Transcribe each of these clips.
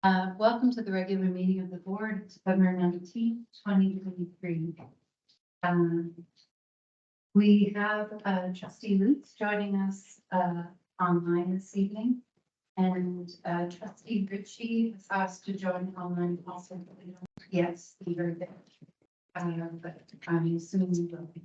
Welcome to the regular meeting of the board, December 19th, 2023. We have trustee Lutz joining us online this evening. And trustee Ritchie has asked to join online also. Yes, he heard that. But I'm assuming we will be.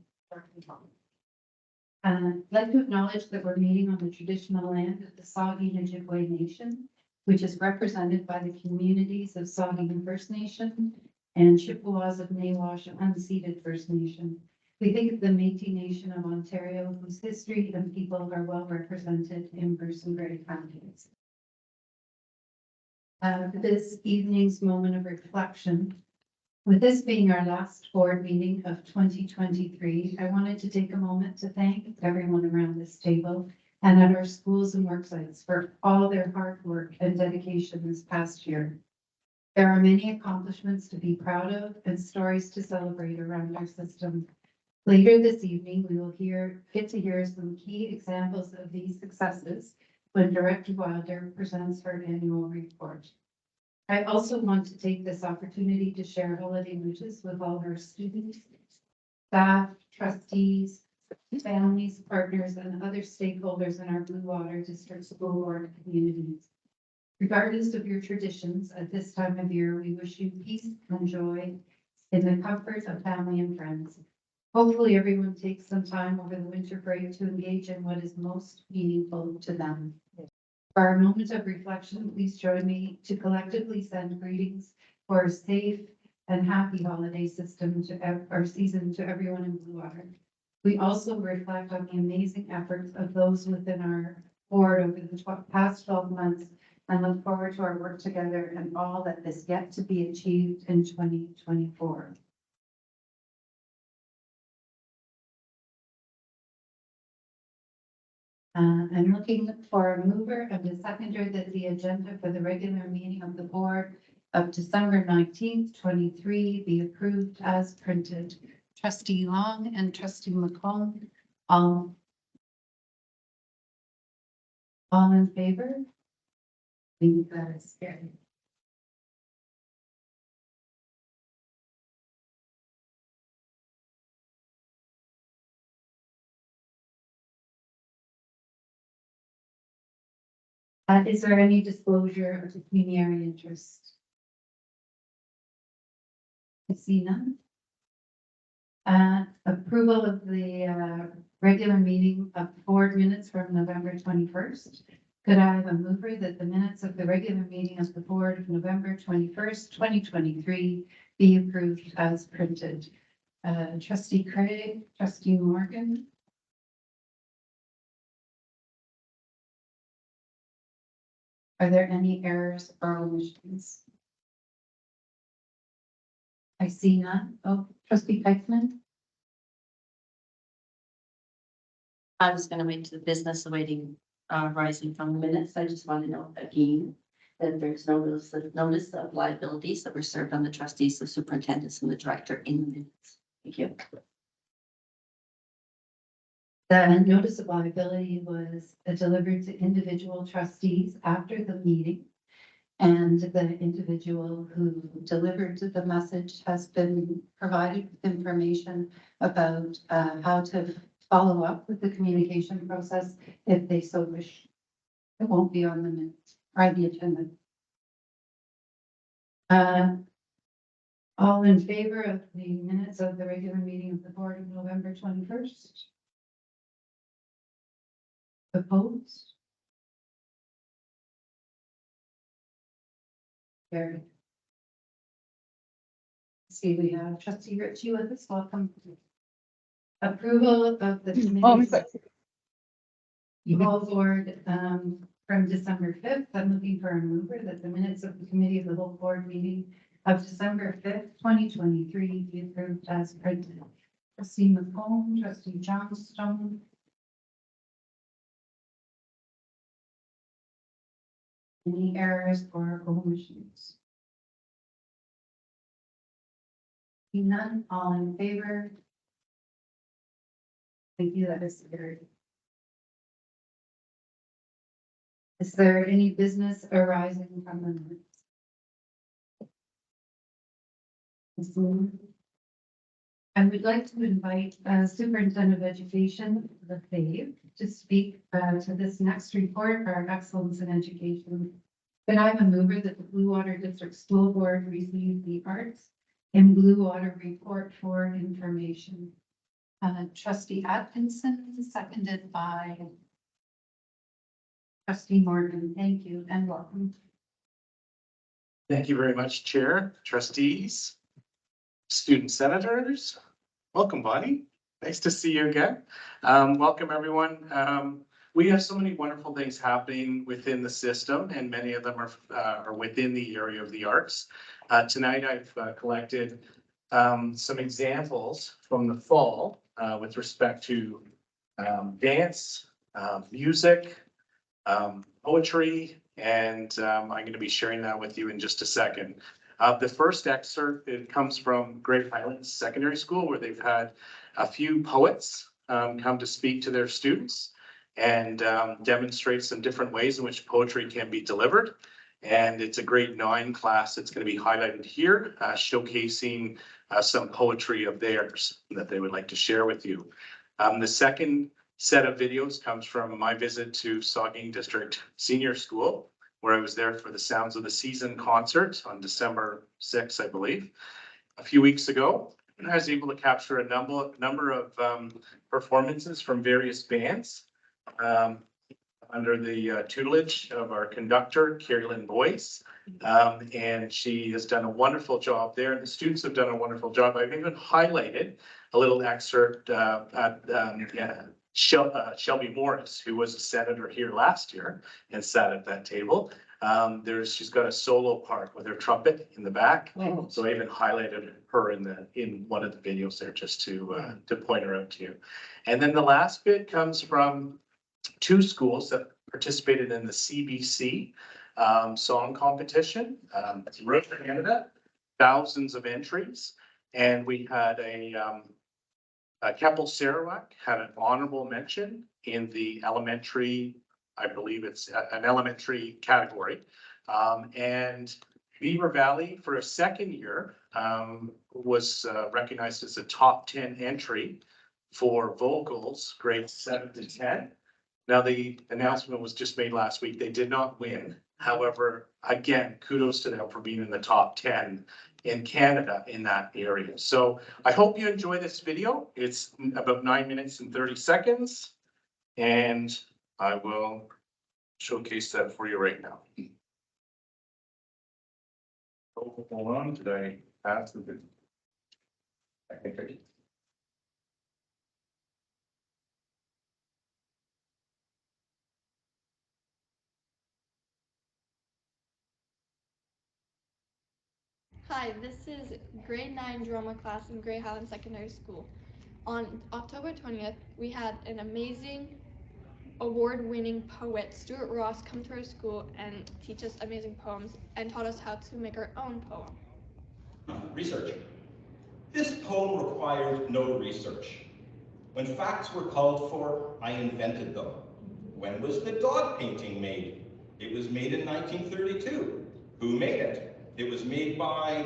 I'd like to acknowledge that we're meeting on the traditional land of the Saugeen Ojibwe Nation, which is represented by the communities of Saugeen First Nation and Chippewas of Nawash Unceded First Nation. We think of the Métis Nation of Ontario, whose history and people are well represented in Bruce and Grey counties. This evening's moment of reflection, with this being our last board meeting of 2023, I wanted to take a moment to thank everyone around this table and at our schools and work sites for all their hard work and dedication this past year. There are many accomplishments to be proud of and stories to celebrate around our system. Later this evening, we will get to hear some key examples of these successes when Director Wilder presents her annual report. I also want to take this opportunity to share holiday wishes with all our students, staff, trustees, families, partners, and other stakeholders in our Blue Water District School Board communities. Regardless of your traditions, at this time of year, we wish you peace and joy in the comfort of family and friends. Hopefully everyone takes some time over the winter break to engage in what is most meaningful to them. For our moment of reflection, please join me to collectively send greetings for a safe and happy holiday season to everyone in Blue Water. We also reflect on the amazing efforts of those within our board over the past 12 months and look forward to our work together and all that is yet to be achieved in 2024. I'm looking for a mover and a seconder that the agenda for the regular meeting of the board of December 19th, 23 be approved as printed. Trustee Long and Trustee McComb, all in favor? I think that is carried. Is there any disclosure of pecuniary interest? I see none. Approval of the regular meeting of board minutes from November 21st. Could I have a mover that the minutes of the regular meeting of the board of November 21st, 2023 be approved as printed? Trustee Craig, Trustee Morgan. Are there any errors or omissions? I see none. Oh, Trustee Peitzman. I was going to wait to the business awaiting rising from the minutes. I just want to note again that there's no notice of liabilities that were served on the trustees, the superintendents, and the director in the minutes. Thank you. The notice of liability was delivered to individual trustees after the meeting. And the individual who delivered the message has been provided with information about how to follow up with the communication process if they so wish. It won't be on the minutes or the agenda. All in favor of the minutes of the regular meeting of the board of November 21st? Opposed? Carried. See, we have Trustee Ritchie with us. Welcome. Approval of the committee. Call board from December 5th. I'm looking for a mover that the minutes of the committee of the whole board meeting of December 5th, 2023 be approved as printed. Trustee McComb, Trustee Johnstone. Any errors or omissions? None, all in favor? Thank you, that is carried. Is there any business arising from the minutes? I would like to invite Superintendent of Education, LaFave, to speak to this next report, our Excellence in Education. But I'm a mover that the Blue Water District School Board received the Arts in Blue Water report for information. Trustee Atkinson, seconded by Trustee Morgan. Thank you and welcome. Thank you very much, Chair, trustees, student senators. Welcome, Bonnie. Nice to see you again. Welcome, everyone. We have so many wonderful things happening within the system, and many of them are within the area of the arts. Tonight, I've collected some examples from the fall with respect to dance, music, poetry, and I'm going to be sharing that with you in just a second. The first excerpt, it comes from Great Highlands Secondary School, where they've had a few poets come to speak to their students and demonstrate some different ways in which poetry can be delivered. And it's a grade 9 class that's going to be highlighted here, showcasing some poetry of theirs that they would like to share with you. The second set of videos comes from my visit to Saugeen District Senior School, where I was there for the Sounds of the Season concert on December 6th, I believe, a few weeks ago. And I was able to capture a number of performances from various bands under the tutelage of our conductor, Carrie Lynn Boyce. And she has done a wonderful job there. And the students have done a wonderful job. I've even highlighted a little excerpt at Shelby Morris, who was a senator here last year and sat at that table. She's got a solo part with her trumpet in the back. So I even highlighted her in one of the videos there just to point her out to you. And then the last bit comes from 2 schools that participated in the CBC song competition throughout Canada, thousands of entries. And we had Keppel Sarawak had an honorable mention in the elementary, I believe it's an elementary category. And Beaver Valley for a second year was recognized as a top 10 entry for vocals, grades 7 to 10. Now, the announcement was just made last week. They did not win. However, again, kudos to them for being in the top 10 in Canada in that area. So I hope you enjoy this video. It's about 9 minutes and 30 seconds. And I will showcase that for you right now. Oh, hold on, did I pass the video? I think I did. Hi, this is grade 9 drama class in Great Highlands Secondary School. On October 20th, we had an amazing award-winning poet, Stuart Ross, come to our school and teach us amazing poems and taught us how to make our own poem. Research. This poem required no research. When facts were called for, I invented them. When was the dog painting made? It was made in 1932. Who made it? It was made by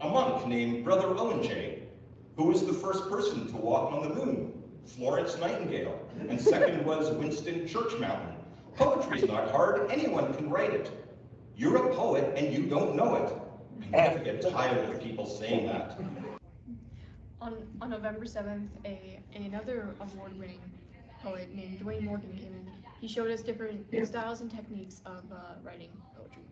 a monk named Brother Owen J. Who was the first person to walk on the moon? Florence Nightingale. And second was Winston Church Mountain. Poetry's not hard, anyone can write it. You're a poet and you don't know it. I never get tired of people saying that. On November 7th, another award-winning poet named Dwayne Morgan came in. He showed us different styles and techniques of writing poetry.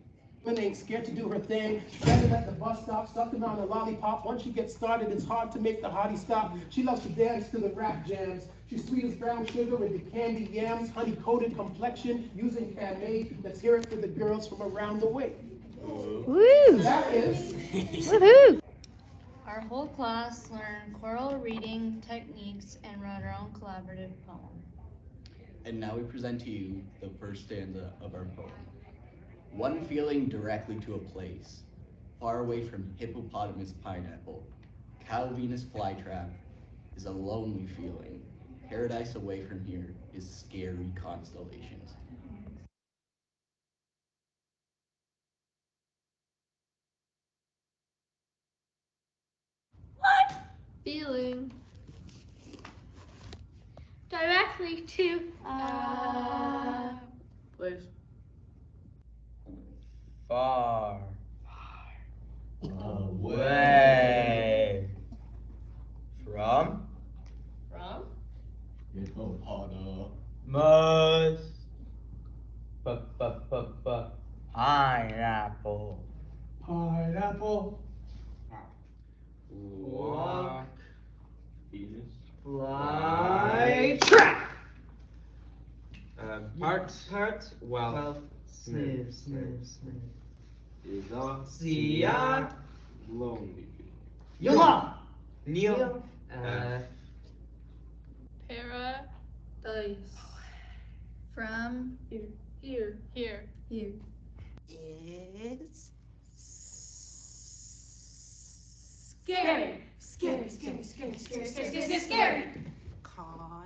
Women ain't scared to do her thing. Standing at the bus stop, sucking on a lollipop. Once she gets started, it's hard to make the hottie stop. She loves to dance to the rap jams. She's sweet as brown sugar with the candy yams, honey-coated complexion, using Camay. Let's hear it for the girls from around the way. Woo! That is. Woohoo! Our whole class learned choral reading techniques and wrote our own collaborative poem. And now we present to you the first stanza of our poem. One feeling directly to a place, far away from hippopotamus pineapple, cow Venus flytrap, is a lonely feeling. Paradise away from here is scary constellations. feeling. Directly to, Please. Far away from Hippopotamus. pineapple. Pineapple. Walk, Penis. fly, track. Part, well, sniff, sniff, sniff. Sia, Lonely. Yola, Neil, Paradise. from, Here. here. Is Scary. Scary. Constellation.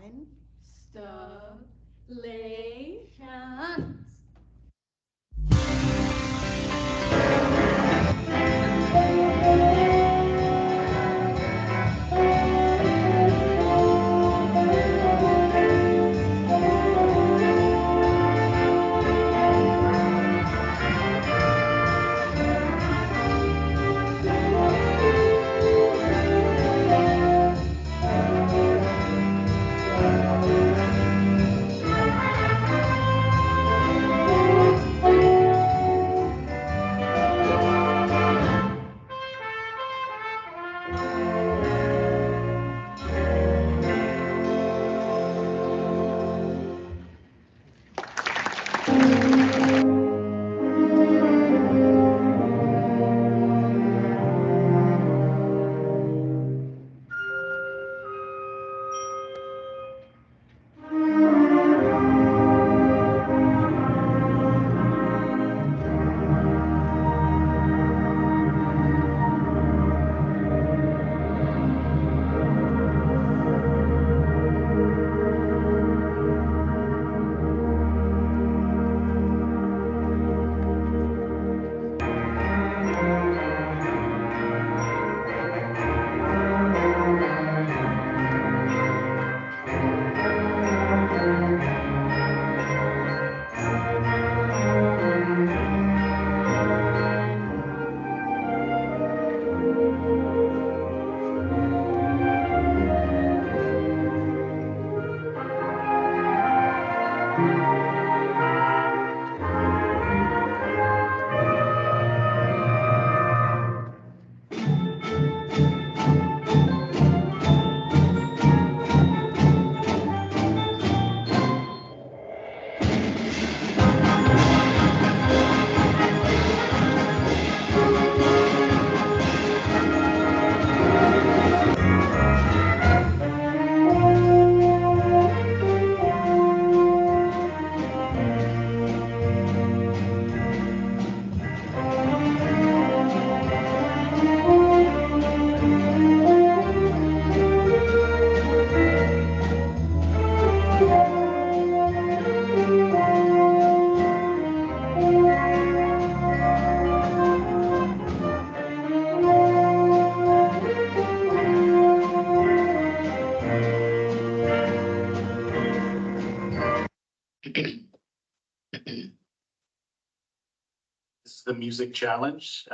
This is the music challenge.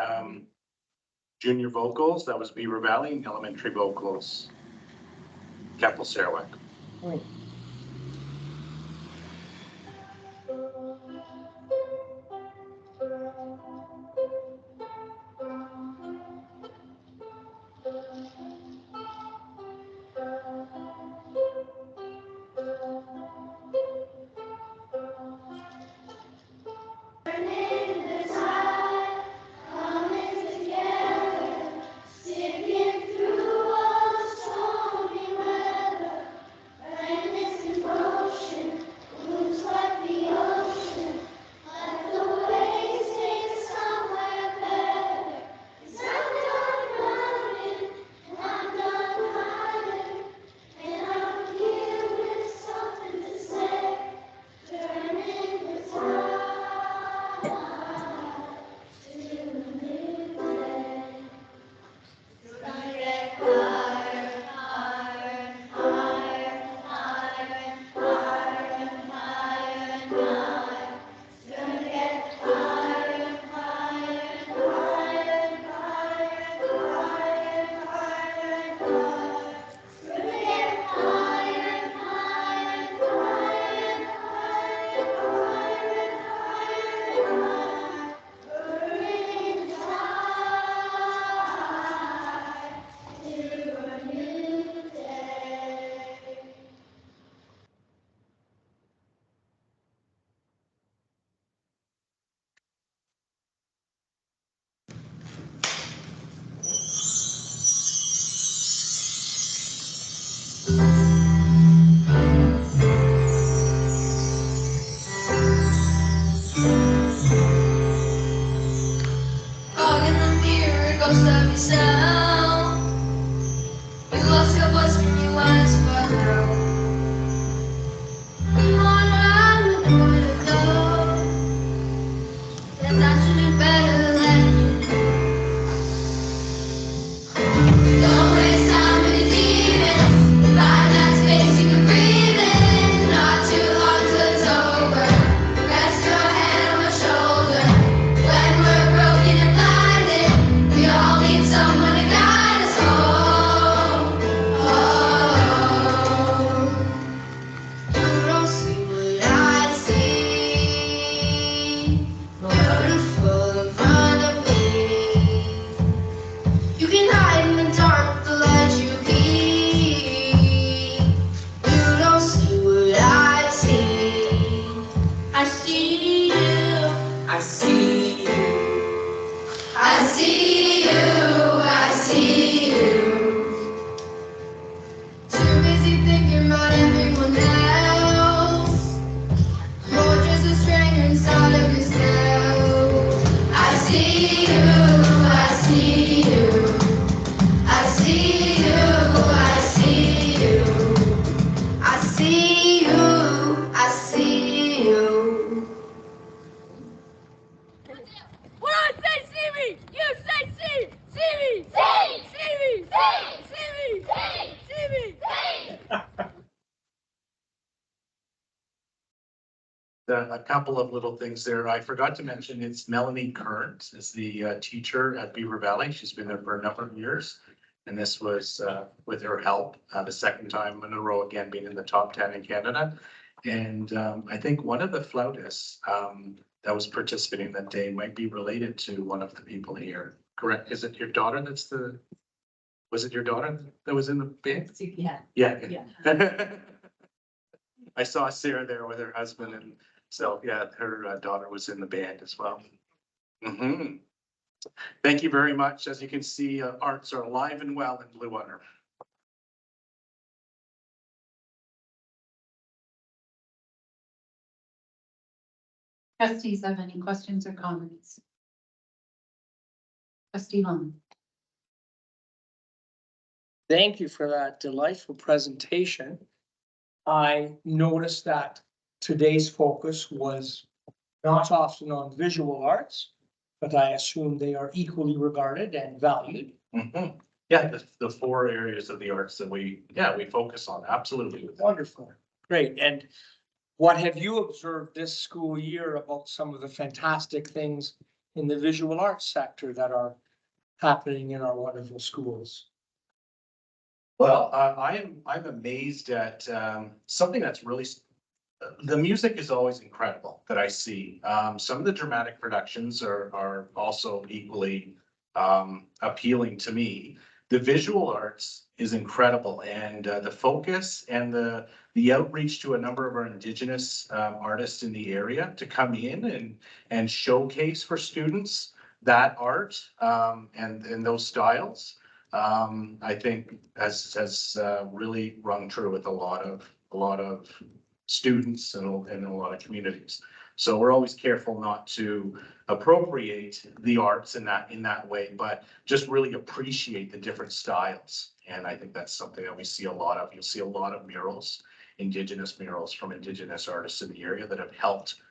Junior vocals, that was Beaver Valley, and elementary vocals, Keppel Sarawak. Singing through all the stormy weather, ghost of yourself. You lost your voice when you wanted to run out. Come on, run with the point of love. There's time to do better than you do. Don't waste time with your demons. Find that space you can breathe in. Not too long till it's over. Rest your hand on my shoulder. When we're broken and blinded, we all need someone to guide us home. Oh, you don't see what I see. Beautiful in front of me. You can hide in the dark with the light you keep. You don't see what I see. I see you. I see you. I see you. I see you. Too busy thinking about everyone else. You're just a stranger inside of yourself. I see you. I see you. I see you. I see you. I see you. I see you. When I say see me, you say see. See me. See. See me. See. See me. See. See me. A couple of little things there. I forgot to mention, it's Melanie Current is the teacher at Beaver Valley. She's been there for a number of years. And this was with her help, the second time in a row, again, being in the top 10 in Canada. And I think one of the flautists that was participating that day might be related to one of the people here. Correct? Is it your daughter was it your daughter that was in the band? Yeah. Yeah. I saw Sarah there with her husband, and so, yeah, her daughter was in the band as well. Mhm. Thank you very much. As you can see, arts are alive and well in Blue Water. Trustees have any questions or comments? Trustee Long. Thank you for that delightful presentation. I noticed that today's focus was not often on visual arts, but I assume they are equally regarded and valued. Mhm. Yeah, the four areas of the arts that we focus on, absolutely. Wonderful, great. And what have you observed this school year about some of the fantastic things in the visual arts sector that are happening in our wonderful schools? Well, I'm amazed at something that's really, the music is always incredible that I see. Some of the dramatic productions are also equally appealing to me. The visual arts is incredible, and the focus and the outreach to a number of our Indigenous artists in the area to come in and showcase for students that art and those styles. I think has really rung true with a lot of students and a lot of communities. So we're always careful not to appropriate the arts in that way, but just really appreciate the different styles. And I think that's something that we see a lot of. You'll see a lot of murals, Indigenous murals from Indigenous artists in the area that have helped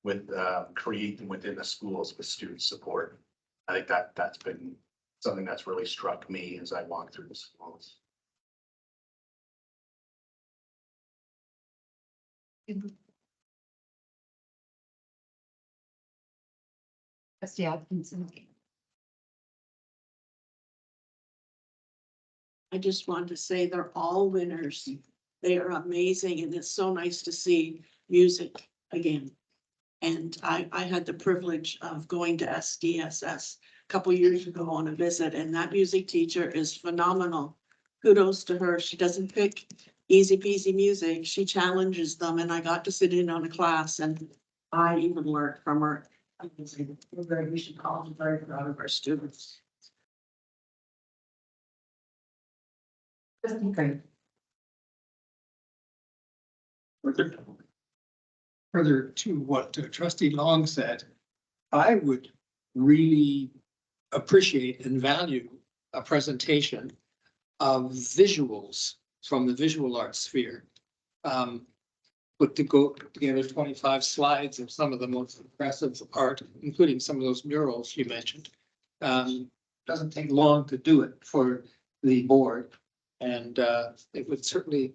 with create them within the schools with student support. I think that's been something that's really struck me as I walk through the schools. Trustee Atkinson. I just wanted to say they're all winners. They are amazing, and it's so nice to see music again. And I had the privilege of going to SDSS a couple years ago on a visit, and that music teacher is phenomenal. Kudos to her. She doesn't pick easy peasy music. She challenges them, and I got to sit in on a class, and I even learned from her. We should all be very proud of our students. Great. Further to what Trustee Long said, I would really appreciate and value a presentation of visuals from the visual arts sphere. Put together 25 slides of some of the most impressive art, including some of those murals you mentioned. Doesn't take long to do it for the board, and it would certainly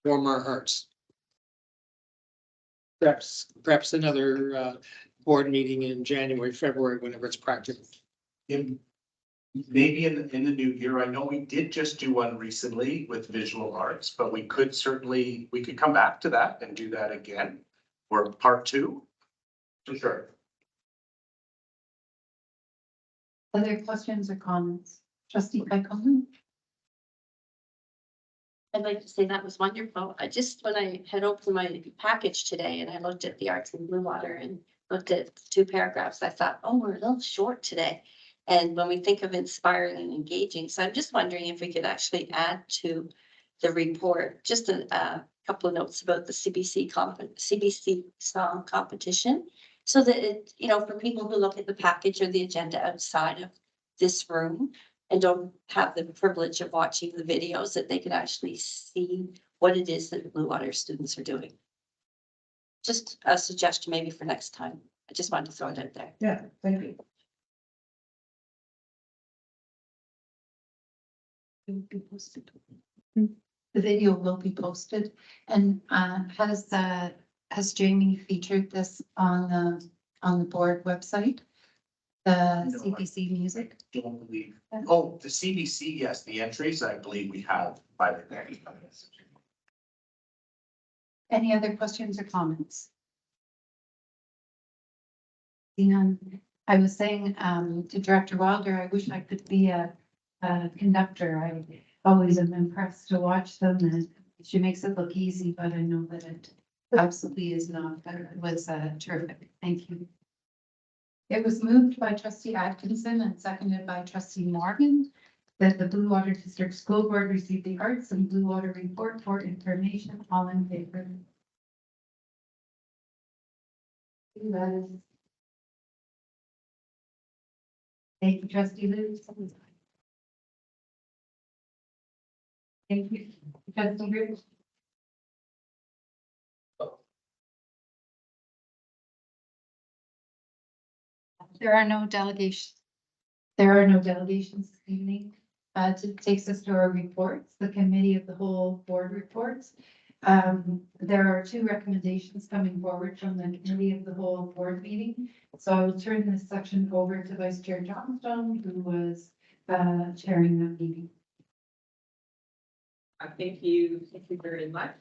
warm our hearts. Perhaps another board meeting in January, February, whenever it's practical. Maybe in the new year. I know we did just do one recently with visual arts, but we could come back to that and do that again for part 2. For sure. Other questions or comments? Trustee Peckham? I'd like to say that was wonderful. When I had opened my package today and I looked at the arts in Blue Water and looked at 2 paragraphs, I thought, oh, we're a little short today. And when we think of inspiring and engaging, so I'm just wondering if we could actually add to the report, just a couple of notes about the CBC song competition. So that it, for people who look at the package or the agenda outside of this room and don't have the privilege of watching the videos, that they can actually see what it is that the Blue Water students are doing. Just a suggestion maybe for next time. I just wanted to throw it out there. Yeah, thank you. Be posted. The video will be posted, and has Jamie featured this on the board website? The No, CPC music? Don't believe. Oh, the CBC, yes, the entries, I believe we have by the next. Any other questions or comments? Seeing none. I was saying to Director Wilder, I wish I could be a conductor. I always am impressed to watch them, and she makes it look easy, but I know that it absolutely is not. It was terrific. Thank you. It was moved by Trustee Atkinson and seconded by Trustee Morgan that the Blue Water District School Board receive the Arts and Blue Water Report for information. All in favor? Thank you, Trustee Lewis. Thank you, Trustee Rich. There are no delegations. There are no delegations this evening. Takes us to our reports, the committee of the whole board reports. There are 2 recommendations coming forward from the committee of the whole board meeting. So I will turn this section over to Vice Chair Johnstone, who was chairing that meeting. Thank you very much.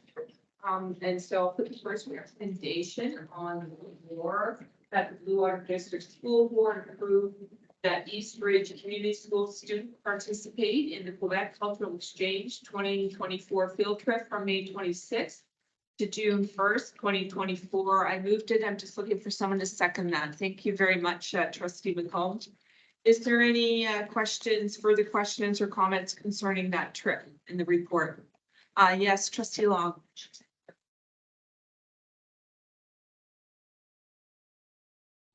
And so I'll put the first recommendation on the floor that the Blue Water District School Board approve that East Ridge Community School student participate in the Quebec Cultural Exchange 2024 field trip from May 26th to June 1st, 2024. I moved it. I'm just looking for someone to second that. Thank you very much, Trustee McComb. Is there any further questions or comments concerning that trip in the report? Yes, Trustee Long.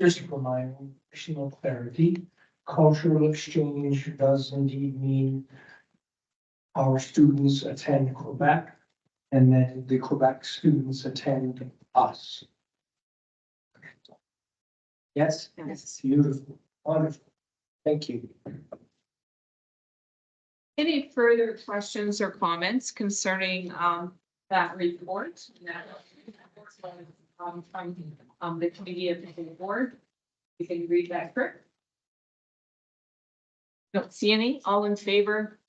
Just for my own additional clarity, cultural exchange does indeed mean our students attend Quebec and then the Quebec students attend us. Yes? Yes. Beautiful, wonderful. Thank you. Any further questions or comments concerning that report? From the committee of the board. You can read that first. Don't see any. All in favor?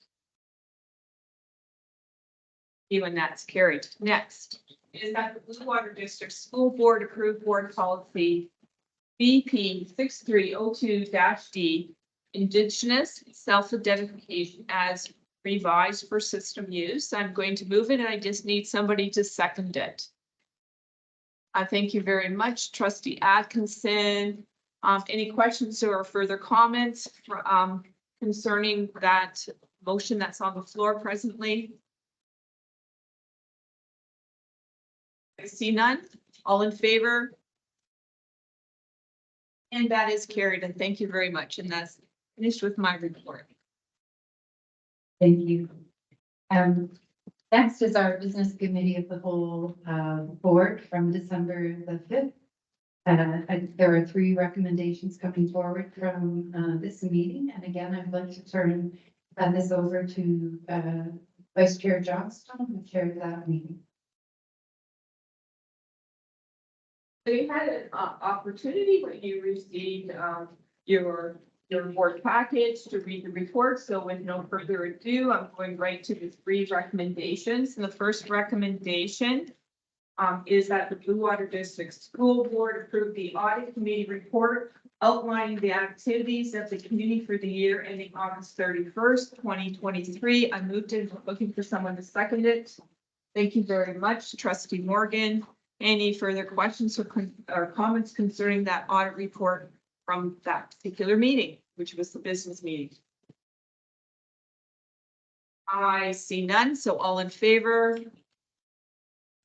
You, and that's carried. Next is that the Blue Water District School Board approved board policy BP 6302-D, Indigenous self-identification as revised for system use. I'm going to move it, and I just need somebody to second it. Thank you very much, Trustee Atkinson. Any questions or further comments concerning that motion that's on the floor presently? I see none. All in favor? And that is carried, and thank you very much, and that's finished with my report. Thank you. Next is our business committee of the whole, board from December the 5th. There are 3 recommendations coming forward from, this meeting, and again, I'd like to turn this over to, Vice Chair Johnston, who chaired that meeting. So you had an opportunity when you received your board package to read the report. So with no further ado, I'm going right to the 3 recommendations. And the first recommendation is that the Blue Water District School Board approve the audit committee report outlining the activities of the community for the year ending August 31st, 2023. I moved it, looking for someone to second it. Thank you very much, Trustee Morgan. Any further questions or comments concerning that audit report from that particular meeting, which was the business meeting? I see none, so all in favor?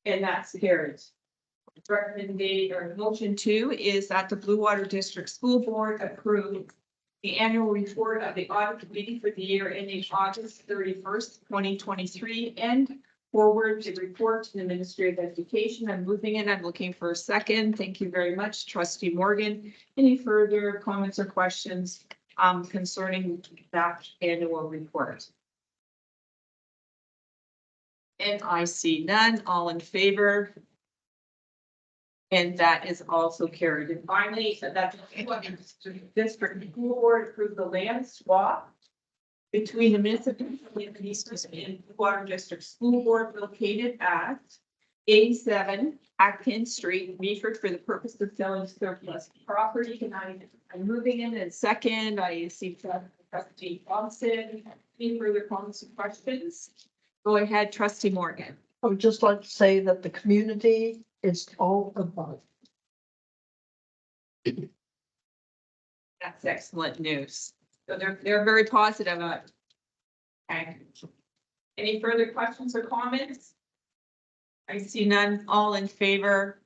And that's carried. Recommendation or motion 2 is that the Blue Water District School Board approve the annual report of the audit committee for the year ending August 31st, 2023, and forward the report to the Ministry of Education. I'm moving it. I'm looking for a second. Thank you very much, Trustee Morgan. Any further comments or questions concerning that annual report? And I see none. All in favor? And that is also carried. And finally, that the district school board approved the land swap between the municipality and the Blue Water District School Board located at 87 Atkins Street, Meaford, for the purpose of selling surplus property. And I'm moving in and second. I see Trustee Thompson. Any further comments or questions? Go ahead, Trustee Morgan. I would just like to say that the community is all about. That's excellent news. So they're very positive about it. Okay. Any further questions or comments? I see none. All in favor?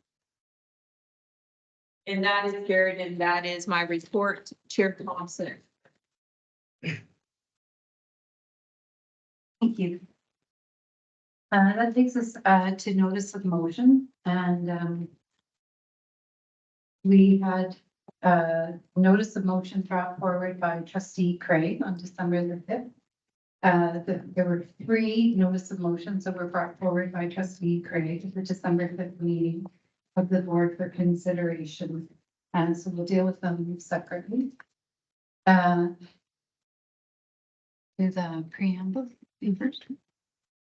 And that is carried, and that is my report, Chair Thompson. Thank you. That takes us to notice of motion, and we had notice of motion brought forward by Trustee Craig on December the 5th. There were 3 notice of motions that were brought forward by Trustee Craig at the December 5th meeting of the board for consideration, and so we'll deal with them separately. To the preamble first.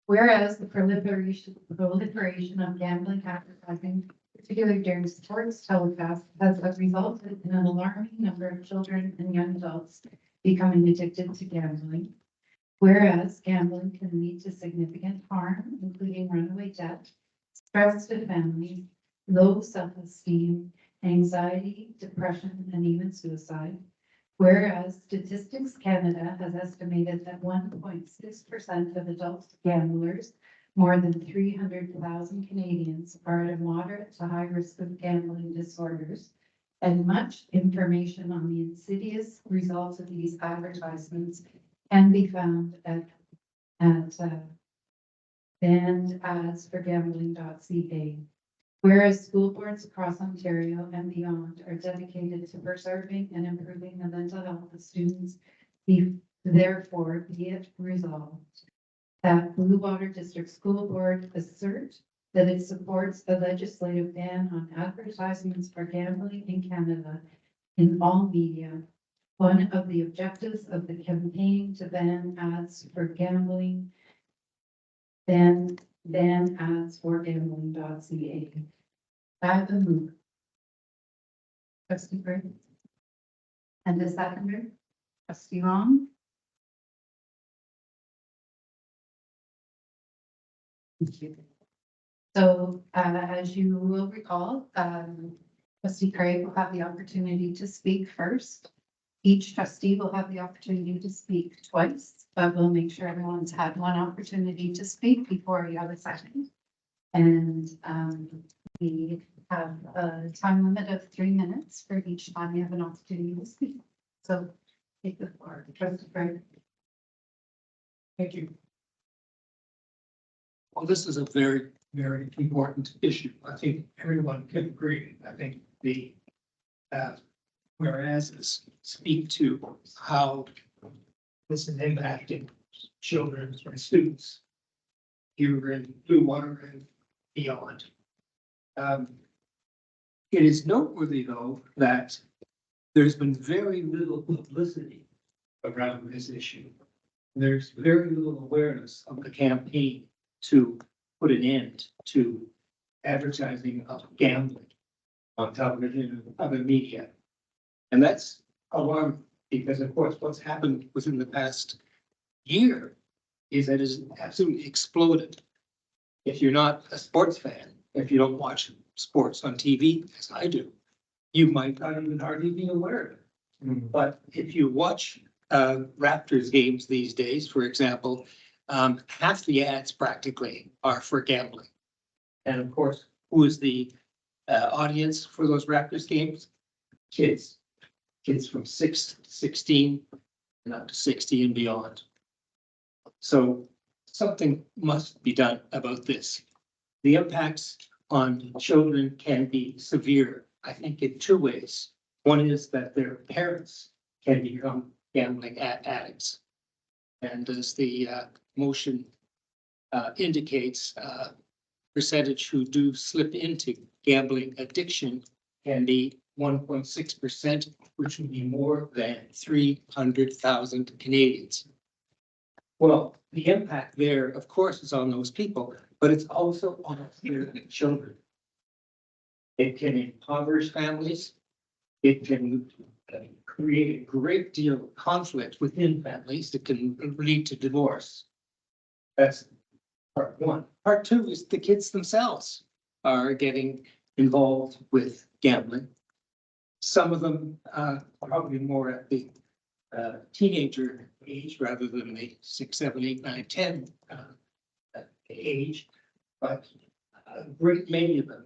Whereas the proliferation of gambling advertising, particularly during sports telecasts, has resulted in an alarming number of children and young adults becoming addicted to gambling. Whereas gambling can lead to significant harm, including runaway debt, stress to families, low self-esteem, anxiety, depression, and even suicide. Whereas Statistics Canada has estimated that 1.6% of adult gamblers, more than 300,000 Canadians, are at a moderate to high risk of gambling disorders, and much information on the insidious results of these advertisements can be found at bannedadsforgambling.ca. Whereas school boards across Ontario and beyond are dedicated to preserving and improving the mental health of students, therefore be it resolved that Blue Water District School Board assert that it supports the legislative ban on advertisements for gambling in Canada in all media. One of the objectives of the campaign to ban ads for gambling, ban ads for gambling.ca. I have a move. Trustee Bird. And the seconder, Trustee Long. Thank you. So as you will recall, Trustee Craig will have the opportunity to speak first. Each trustee will have the opportunity to speak twice, but we'll make sure everyone's had one opportunity to speak before you have a second. And the have a time limit of 3 minutes for each time you have an opportunity to speak. So take the floor. Trustee Craig. Thank you. Well, this is a very, very important issue. I think everyone can agree. I think the whereas speak to how this is impacting children and students here in Blue Water and beyond. It is noteworthy, though, that there's been very little publicity around this issue. There's very little awareness of the campaign to put an end to advertising of gambling on television and other media. And that's alarming because, of course, what's happened within the past year is that it's absolutely exploded. If you're not a sports fan, if you don't watch sports on TV, as I do, you might not even hardly be aware of it. But if you watch Raptors games these days, for example, half the ads practically are for gambling. And of course, who is the audience for those Raptors games? Kids from 6 to 16 and up to 60 and beyond. So something must be done about this. The impacts on children can be severe, I think, in two ways. One is that their parents can become gambling addicts. And as the motion indicates, percentage who do slip into gambling addiction can be 1.6%, which would be more than 300,000 Canadians. Well, the impact there, of course, is on those people, but it's also on their children. It can impoverish families. It can create a great deal of conflict within families that can lead to divorce. That's part one. Part two is the kids themselves are getting involved with gambling. Some of them probably more at the teenager age rather than the 6, 7, 8, 9, 10 age, but a great many of them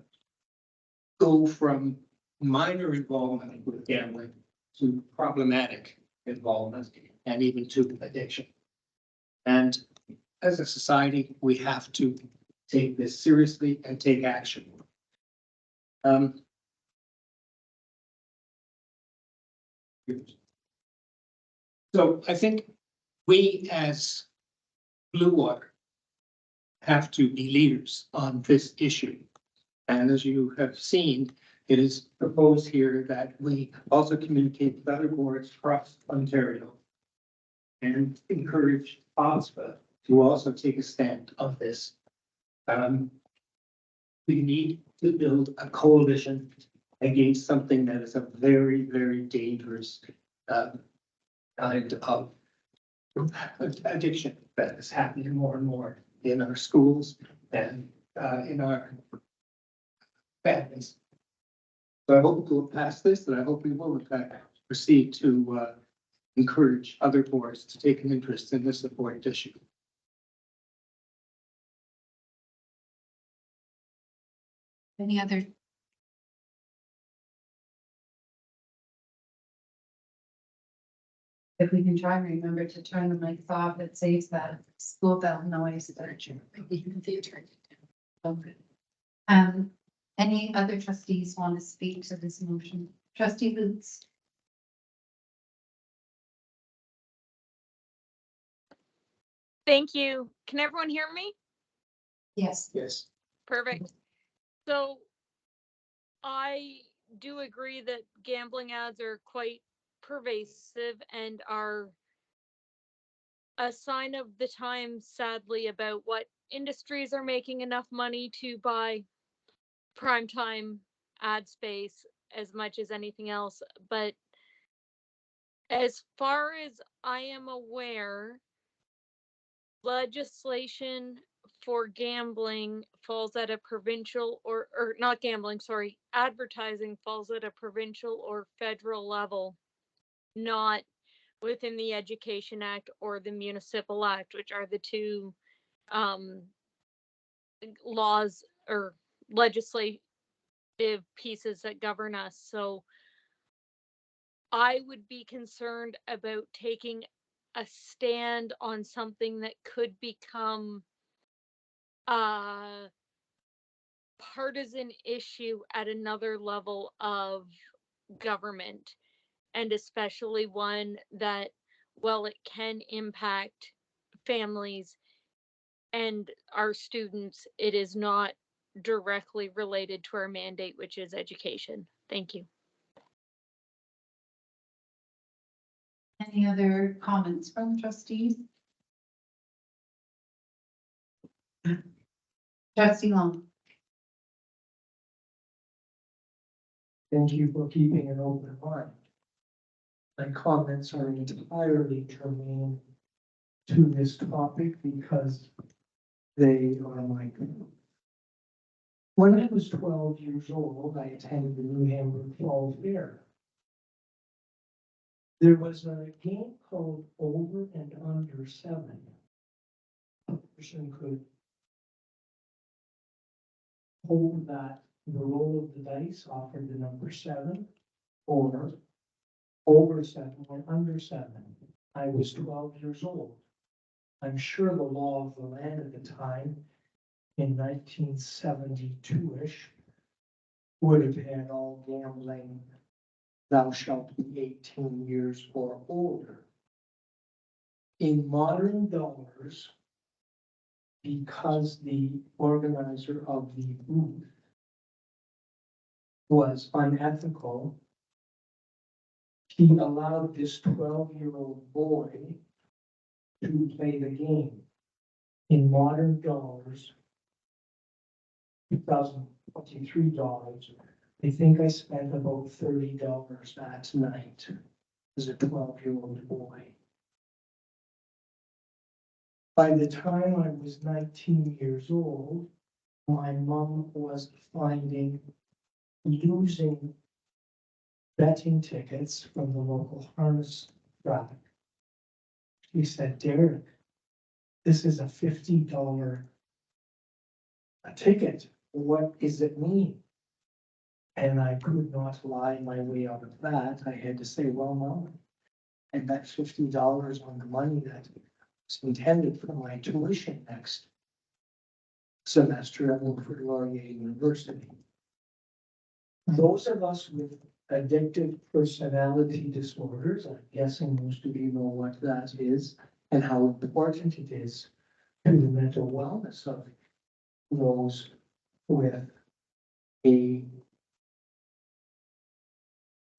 go from minor involvement with gambling to problematic involvement and even to addiction. And as a society, we have to take this seriously and take action. So I think we as Blue Water have to be leaders on this issue. And as you have seen, it is proposed here that we also communicate with other boards across Ontario and encourage OSPA to also take a stand on this. We need to build a coalition against something that is a very, very dangerous kind of addiction that is happening more and more in our schools and in our families. So I hope we'll pass this, and I hope we will in fact proceed to encourage other boards to take an interest in this important issue. Any other? If we can try and remember to turn the mics off, it saves that school bell noise. Okay. Any other trustees want to speak to this motion? Trustee Boots. Thank you. Can everyone hear me? Yes. Yes. Perfect. So I do agree that gambling ads are quite pervasive and are a sign of the times, sadly, about what industries are making enough money to buy primetime ad space as much as anything else. But as far as I am aware, legislation for gambling falls at a provincial or not gambling, sorry, advertising falls at a provincial or federal level, not within the Education Act or the Municipal Act, which are the two laws or legislate pieces that govern us. So I would be concerned about taking a stand on something that could become a partisan issue at another level of government, and especially one that, well, it can impact families and our students, it is not directly related to our mandate, which is education. Thank you. Any other comments from trustees? Trustee Long. Thank you for keeping an open mind. My comments are entirely germane to this topic because they are my own. When I was 12 years old, I attended the New Hamburg Fall Fair. There was a game called Over and Under 7. A person could hold that the roll of the dice offered the number 7 or over 7 or under 7. I was 12 years old. I'm sure the law of the land at the time in 1972-ish would have had all gambling, thou shalt be 18 years or older. In modern dollars, because the organizer of the booth was unethical, he allowed this 12-year-old boy to play the game. In modern dollars, $2023, I think I spent about $30 that night as a 12-year-old boy. By the time I was 19 years old, my mom was finding losing betting tickets from the local harness track. She said, Derek, this is a $50 a ticket. What does it mean? And I could not lie my way out of that. I had to say, well, Mom, I bet $50 on the money that was intended for my tuition next semester at Wilfrid Laurier University. Those of us with addictive personality disorders, I'm guessing most of you know what that is and how important it is to the mental wellness of those with ADD,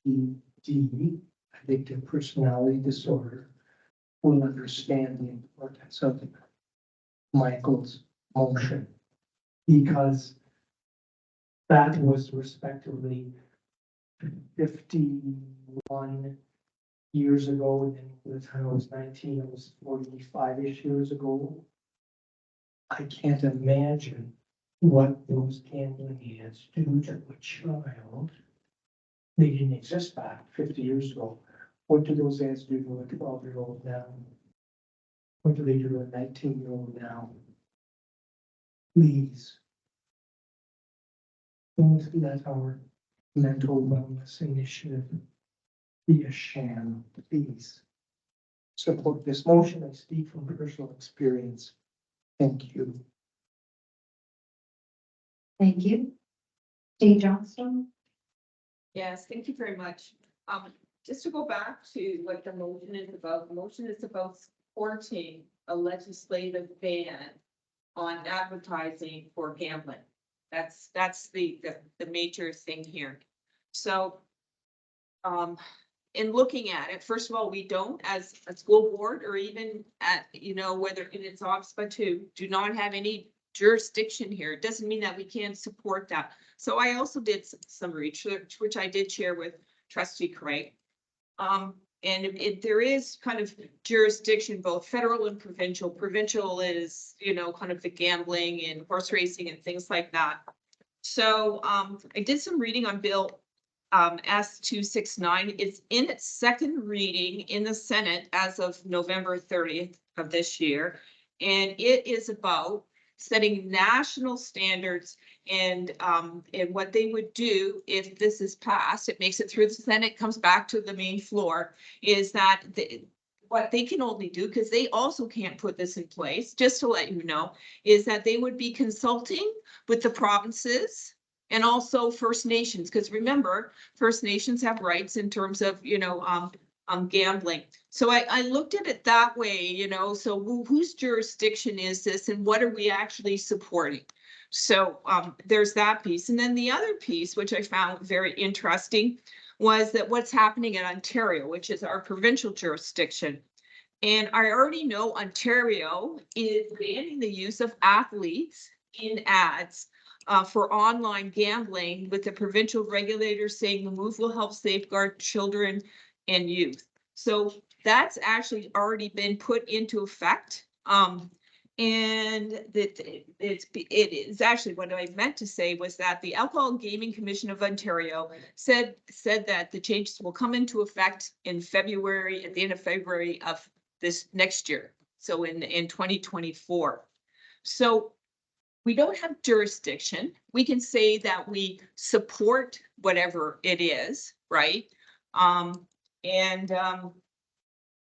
addictive personality disorder, will understand the importance of Michael's motion, because that was respectively 51 years ago, and then by the time I was 19, it was 45-ish years ago. I can't imagine what those gambling ads do to a child. They didn't exist back 50 years ago. What do those ads do to a 12-year-old now? What do they do to a 19-year-old now? Please, don't let our mental wellness initiative be a sham. Please support this motion. I speak from personal experience. Thank you. Thank you. Dee Johnston. Yes, thank you very much. Just to go back to what the motion is about, the motion is about supporting a legislative ban on advertising for gambling. That's the major thing here. So, in looking at it, first of all, we don't, as a school board or even at, whether in its OSPA do not have any jurisdiction here. It doesn't mean that we can't support that. So I also did some research, which I did share with Trustee Craig. And there is kind of jurisdiction, both federal and provincial. Provincial is, kind of the gambling and horse racing and things like that. So I did some reading on Bill S-269. It's in its second reading in the Senate as of November 30th of this year. And it is about setting national standards And what they would do if this is passed, it makes it through the Senate, comes back to the main floor, is that what they can only do, because they also can't put this in place, just to let you know, is that they would be consulting with the provinces and also First Nations, because remember, First Nations have rights in terms of, gambling. So I looked at it that way, so whose jurisdiction is this and what are we actually supporting? So there's that piece. And then the other piece, which I found very interesting, was that what's happening in Ontario, which is our provincial jurisdiction. And I already know Ontario is banning the use of athletes in ads for online gambling, with the provincial regulators saying the move will help safeguard children and youth. So that's actually already been put into effect. And that it is actually what I meant to say was that the Alcohol and Gaming Commission of Ontario said that the changes will come into effect in February, at the end of February of this next year. So in 2024. So we don't have jurisdiction. We can say that we support whatever it is, right?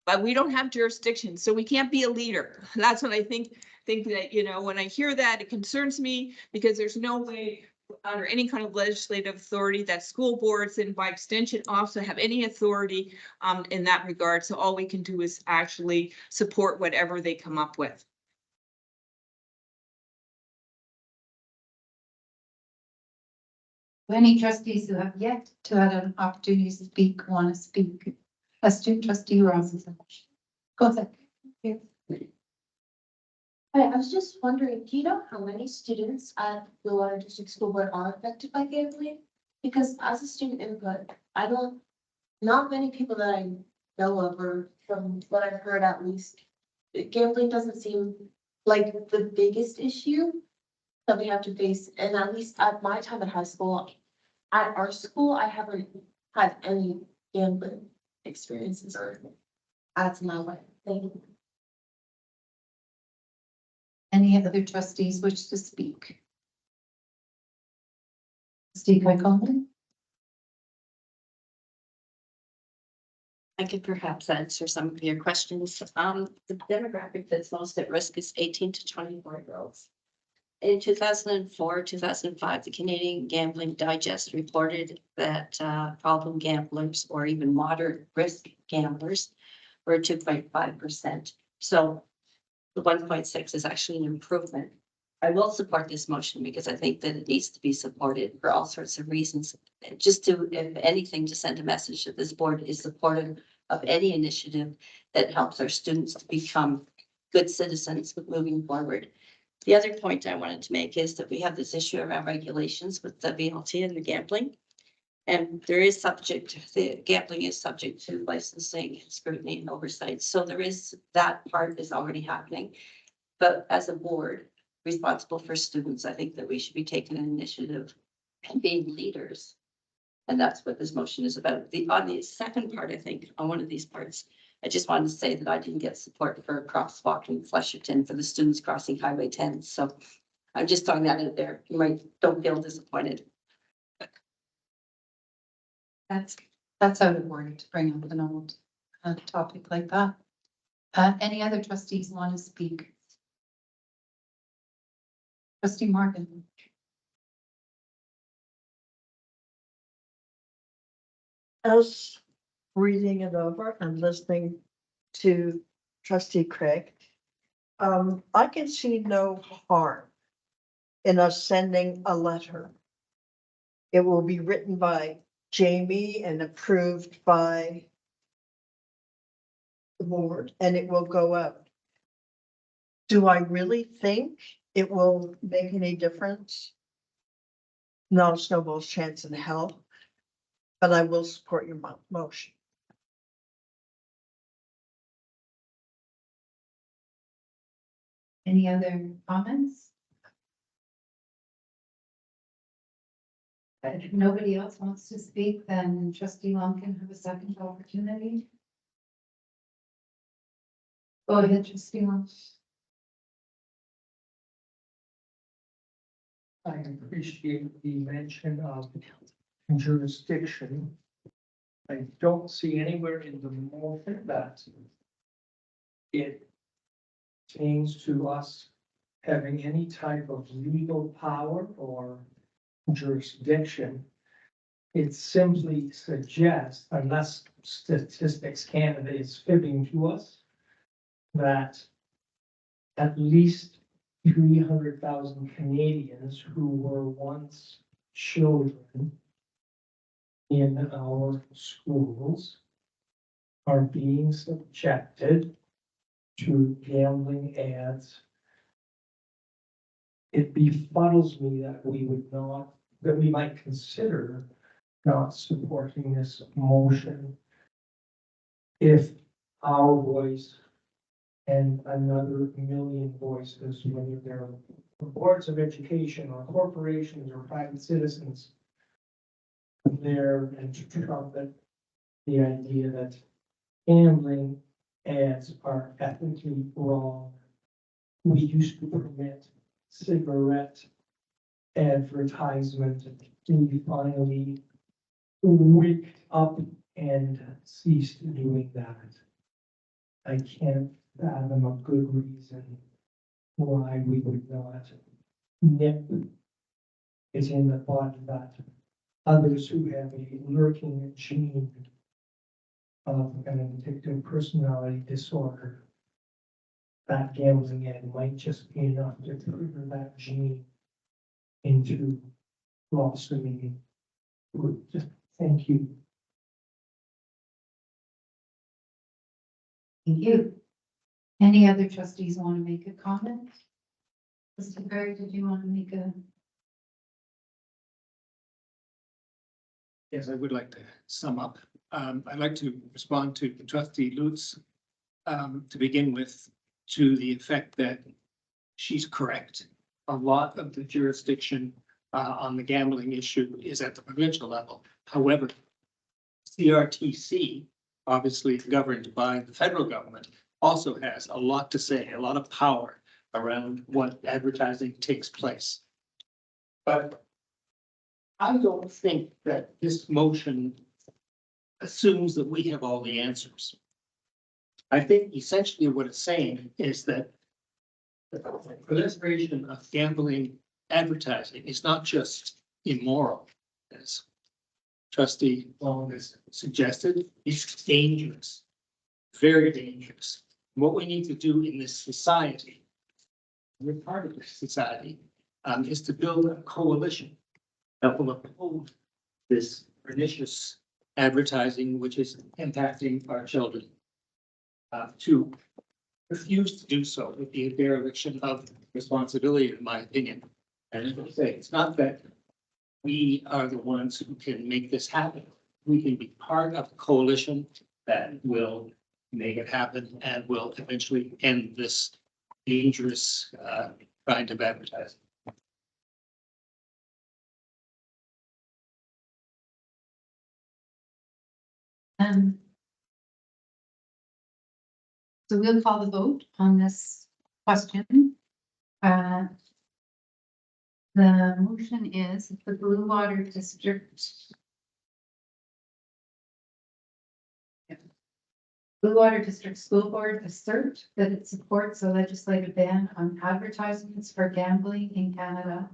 But we don't have jurisdiction, so we can't be a leader. That's what I think that, when I hear that, it concerns me, because there's no way under any kind of legislative authority that school boards, and by extension also, have any authority in that regard. So all we can do is actually support whatever they come up with. Any trustees who have yet to have an opportunity to speak, want to speak? Student trustee Ross. Go ahead. Here. Hi, I was just wondering, do you know how many students at the Water District School Board are affected by gambling? Because as a student input, not many people that I know of, or from what I've heard at least, gambling doesn't seem like the biggest issue that we have to face. And at least at my time at high school, at our school, I haven't had any gambling experiences or ads in my life. Thank you. Any other trustees wish to speak? Steve McCollum. I could perhaps answer some of your questions. The demographic that's most at risk is 18 to 24-year-olds. In 2004, 2005, the Canadian Gambling Digest reported that problem gamblers, or even moderate risk gamblers, were 2.5%. So the 1.6 is actually an improvement. I will support this motion because I think that it needs to be supported for all sorts of reasons. Just to, if anything, to send a message that this board is supportive of any initiative that helps our students to become good citizens moving forward. The other point I wanted to make is that we have this issue around regulations with the VLT and the gambling. And the gambling is subject to licensing, scrutiny, and oversight. So that part is already happening. But as a board responsible for students, I think that we should be taking an initiative and being leaders. And that's what this motion is about. On the second part, I think, on one of these parts, I just wanted to say that I didn't get support for a crosswalk in Flesherton for the students crossing Highway 10. So I'm just throwing that out there. Don't feel disappointed. That's out of order to bring up an old topic like that. Any other trustees want to speak? Trustee Morgan. As reading it over and listening to Trustee Craig, I can see no harm in us sending a letter. It will be written by Jamie and approved by the board, and it will go out. Do I really think it will make any difference? Not a snowball's chance in hell, but I will support your motion. Any other comments? If nobody else wants to speak, then trustee Long can have a second opportunity. Go ahead, trustee Long. I appreciate the mention of jurisdiction. I don't see anywhere in the motion that it pertains to us having any type of legal power or jurisdiction. It simply suggests, unless Statistics Canada is fibbing to us, that at least 300,000 Canadians who were once children in our schools are being subjected to gambling ads. It befuddles me that we might consider not supporting this motion if our voice and another million voices, whether they're boards of education or corporations or private citizens, there and to trumpet the idea that gambling ads are ethically wrong. We used to permit cigarette advertisement. We finally waked up and ceased doing that. I can't fathom a good reason why we would not nip it in the bud that others who have a lurking gene of an addictive personality disorder, that gambling ad might just be enough to trigger that gene into blossoming. Just thank you. Thank you. Any other trustees want to make a comment? Mr. Berry, did you want to make a? Yes, I would like to sum up. I'd like to respond to Trustee Lutz to begin with, to the effect that she's correct. A lot of the jurisdiction on the gambling issue is at the provincial level. However, CRTC, obviously governed by the federal government, also has a lot to say, a lot of power around what advertising takes place. But I don't think that this motion assumes that we have all the answers. I think essentially what it's saying is that the proliferation of gambling advertising is not just immoral, as Trustee Long has suggested, it's dangerous, very dangerous. What we need to do in this society, we're part of this society, is to build a coalition that will oppose this pernicious advertising which is impacting our children. To refuse to do so would be a dereliction of responsibility, in my opinion. And as I say, it's not that we are the ones who can make this happen. We can be part of a coalition that will make it happen and will eventually end this dangerous kind of advertising. So we'll call the vote on this question. The motion is the Blue Water District. Blue Water District School Board assert that it supports a legislative ban on advertisements for gambling in Canada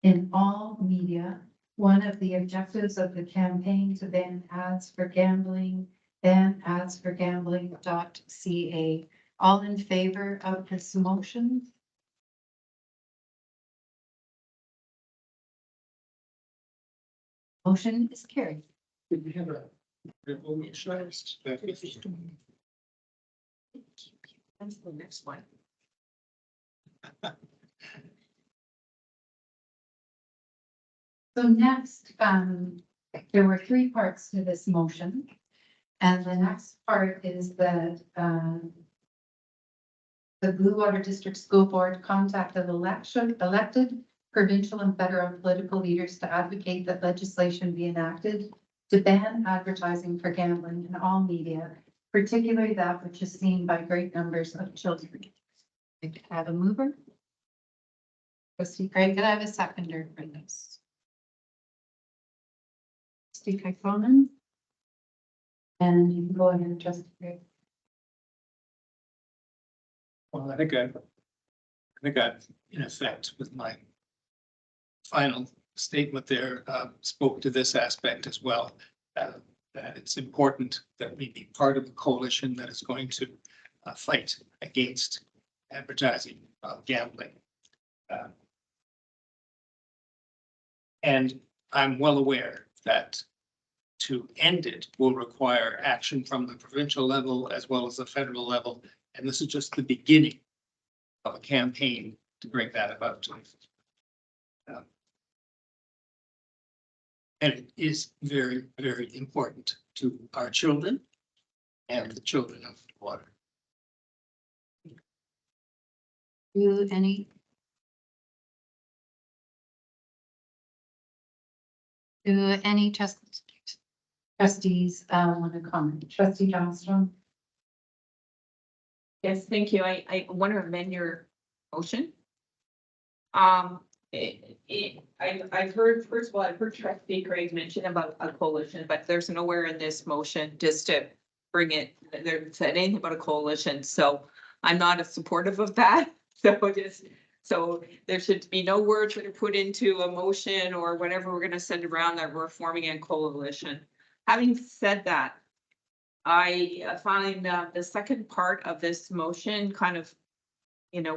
in all media. One of the objectives of the campaign to ban ads for gambling, banadsforgambling.ca. All in favor of this motion? Motion is carried. Did we have a motion? That's the next one. So next, there were three parts to this motion. And the next part is that the Blue Water District School Board contacted elected provincial and federal political leaders to advocate that legislation be enacted to ban advertising for gambling in all media, particularly that which is seen by great numbers of children. I have a mover. Trustee Craig, could I have a seconder for this? Trustee Kaikkonen? And you can go ahead, Trustee Craig. Well, I think I, in effect, with my final statement there, spoke to this aspect as well. That it's important that we be part of a coalition that is going to fight against advertising of gambling. And I'm well aware that to end it will require action from the provincial level as well as the federal level. And this is just the beginning of a campaign to bring that about. And it is very, very important to our children and the children of water. Do any trustees want to comment? Trustee Johnstone? Yes, thank you. I want to amend your motion. I've heard, first of all, I've heard Trustee Craig mention about a coalition, but there's nowhere in this motion just to bring it, there said anything about a coalition, so I'm not as supportive of that. So there should be no words that are put into a motion or whatever we're gonna send around that we're forming a coalition. Having said that, I find the second part of this motion kind of,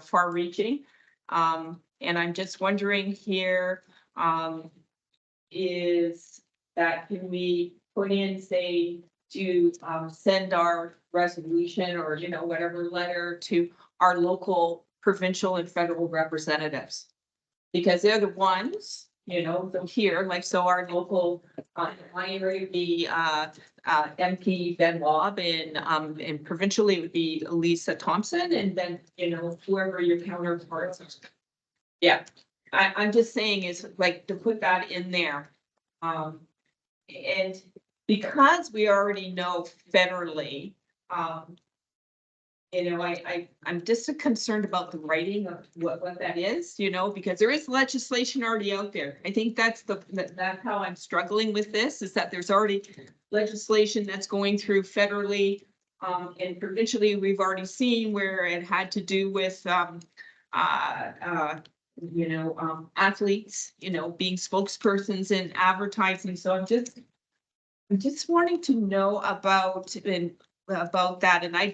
far reaching. And I'm just wondering here, is that can we put in, say, to send our resolution or, whatever letter to our local, provincial and federal representatives? Because they're the ones, so here, like, so our local, my area would be MP Ben Lobb, and provincially it would be Lisa Thompson, and then, whoever your counterparts are. Yeah, I'm just saying is like to put that in there. And because we already know federally, I'm just concerned about the writing of what that is, because there is legislation already out there. I think that's how I'm struggling with this, is that there's already legislation that's going through federally, and provincially. We've already seen where it had to do with athletes, being spokespersons in advertising. So I'm just wanting to know about that. And I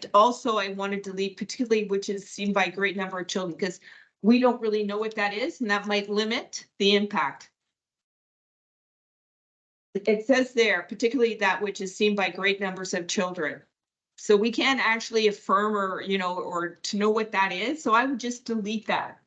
wanted to leave particularly, which is seen by a great number of children, because we don't really know what that is, and that might limit the impact. It says there, particularly that which is seen by great numbers of children. So we can't actually affirm or, or to know what that is. So I would just delete that.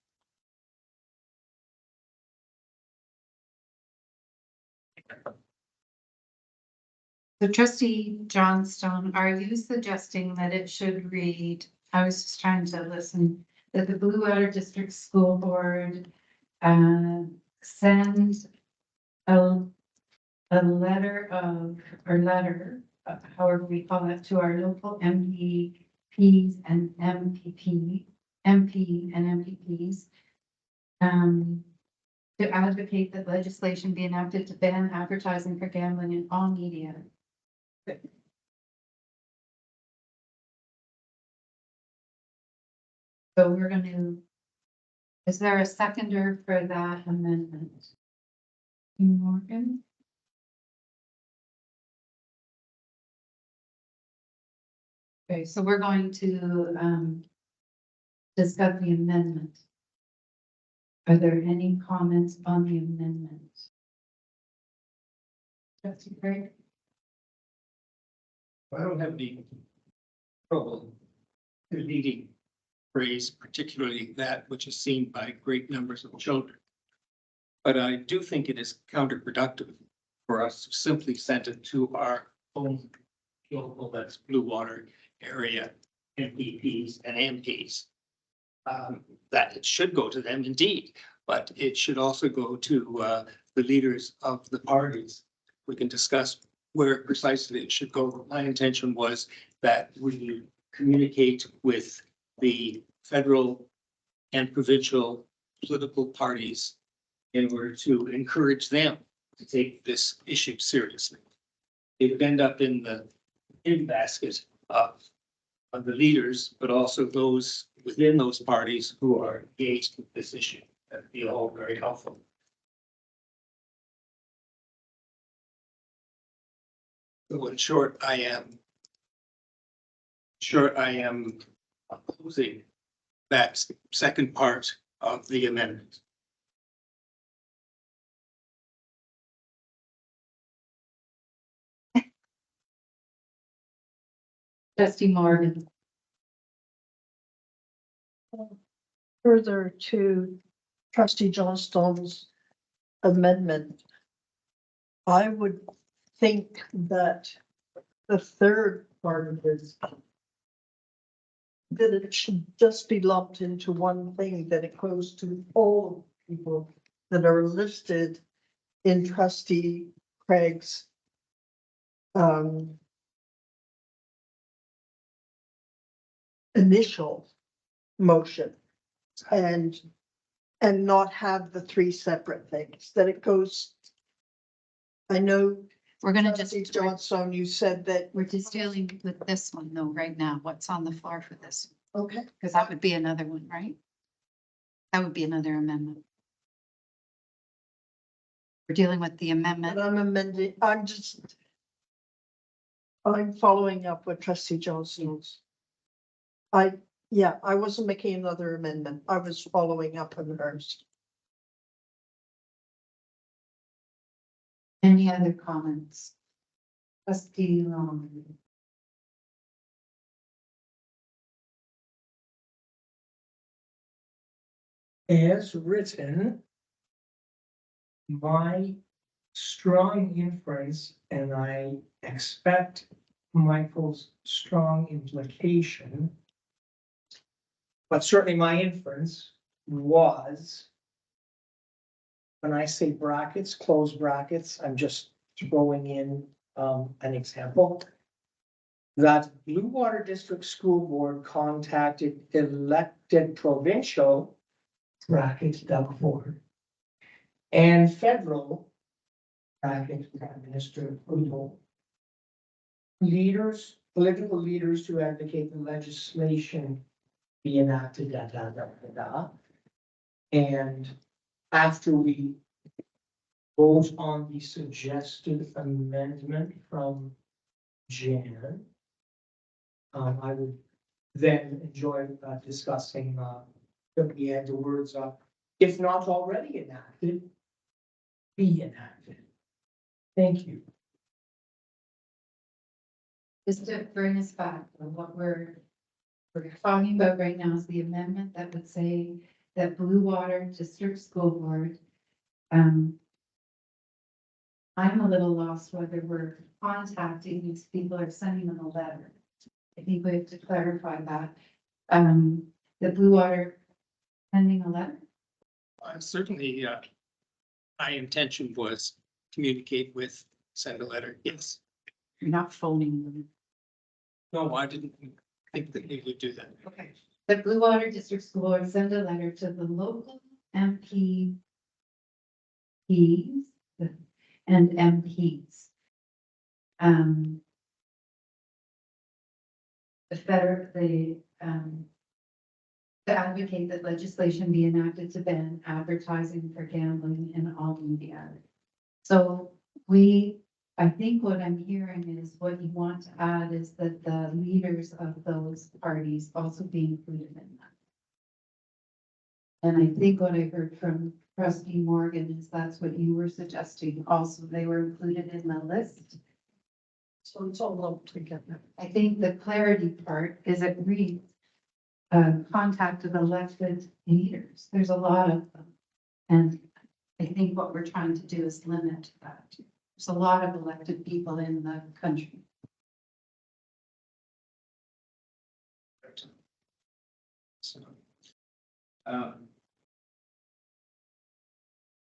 So Trustee Johnstone, are you suggesting that it should read, I was just trying to listen, that the Blue Water District School Board send a letter, however we call it, to our local MPs and MP and MPPs to advocate that legislation be enacted to ban advertising for gambling in all media. So we're going to, is there a seconder for that amendment? Morgan? Okay, so we're going to discuss the amendment. Are there any comments on the amendment? Trustee Craig? I don't have any trouble deleting phrase, particularly that which is seen by great numbers of children. But I do think it is counterproductive for us to simply send it to our own local, that's Blue Water area MPPs and MPs. That it should go to them indeed, but it should also go to the leaders of the parties. We can discuss where precisely it should go. My intention was that we communicate with the federal and provincial political parties in order to encourage them to take this issue seriously. It would end up in the basket of the leaders, but also those within those parties who are engaged with this issue. That'd be all very helpful. So in short, I am opposing that second part of the amendment. Trustee Morgan. Further to trustee Johnstone's amendment, I would think that the third part of this, that it should just be lumped into one thing, that it goes to all people that are listed in trustee Craig's initial motion, and not have the three separate things, that it goes. I know We're gonna trustee just, Johnstone, you said that. we're just dealing with this one though, right now, what's on the floor for this, Okay. because that would be another one, right? That would be another amendment. We're dealing with the amendment. But I'm amending, I'm following up with trustee Johnson's. I wasn't making another amendment. I was following up on hers. Any other comments? Trustee Long. As written, my strong inference, and I expect Michael's strong implication, but certainly my inference was, when I say brackets, close brackets, I'm just throwing in an example, that Blue Water District School Board contacted elected provincial, bracket Doug Ford, and federal, bracket Prime Minister Trudeau, leaders, political leaders to advocate the legislation be enacted, da, da, da, da, da. And after we vote on the suggested amendment from Jan, I would then enjoy discussing, that we had the words up, if not already enacted, be enacted. Thank you. Just to bring us back, what we're talking about right now is the amendment that would say that Blue Water District School Board, I'm a little lost whether we're contacting these people or sending them a letter. I think we have to clarify that. The Blue Water sending a letter? Certainly, my intention was communicate with, send a letter, yes. You're not phoning them. No, I didn't think that we would do that. Okay. The Blue Water District School Board send a letter to the local MPs and MPs. To advocate that legislation be enacted to ban advertising for gambling in all media. So I think what I'm hearing is what you want to add is that the leaders of those parties also be included in that. And I think what I heard from trustee Morgan is that's what you were suggesting. Also, they were included in the list. So it's all lumped together. I think the clarity part is it reads, contact of elected leaders. There's a lot of them. And I think what we're trying to do is limit that. There's a lot of elected people in the country. So,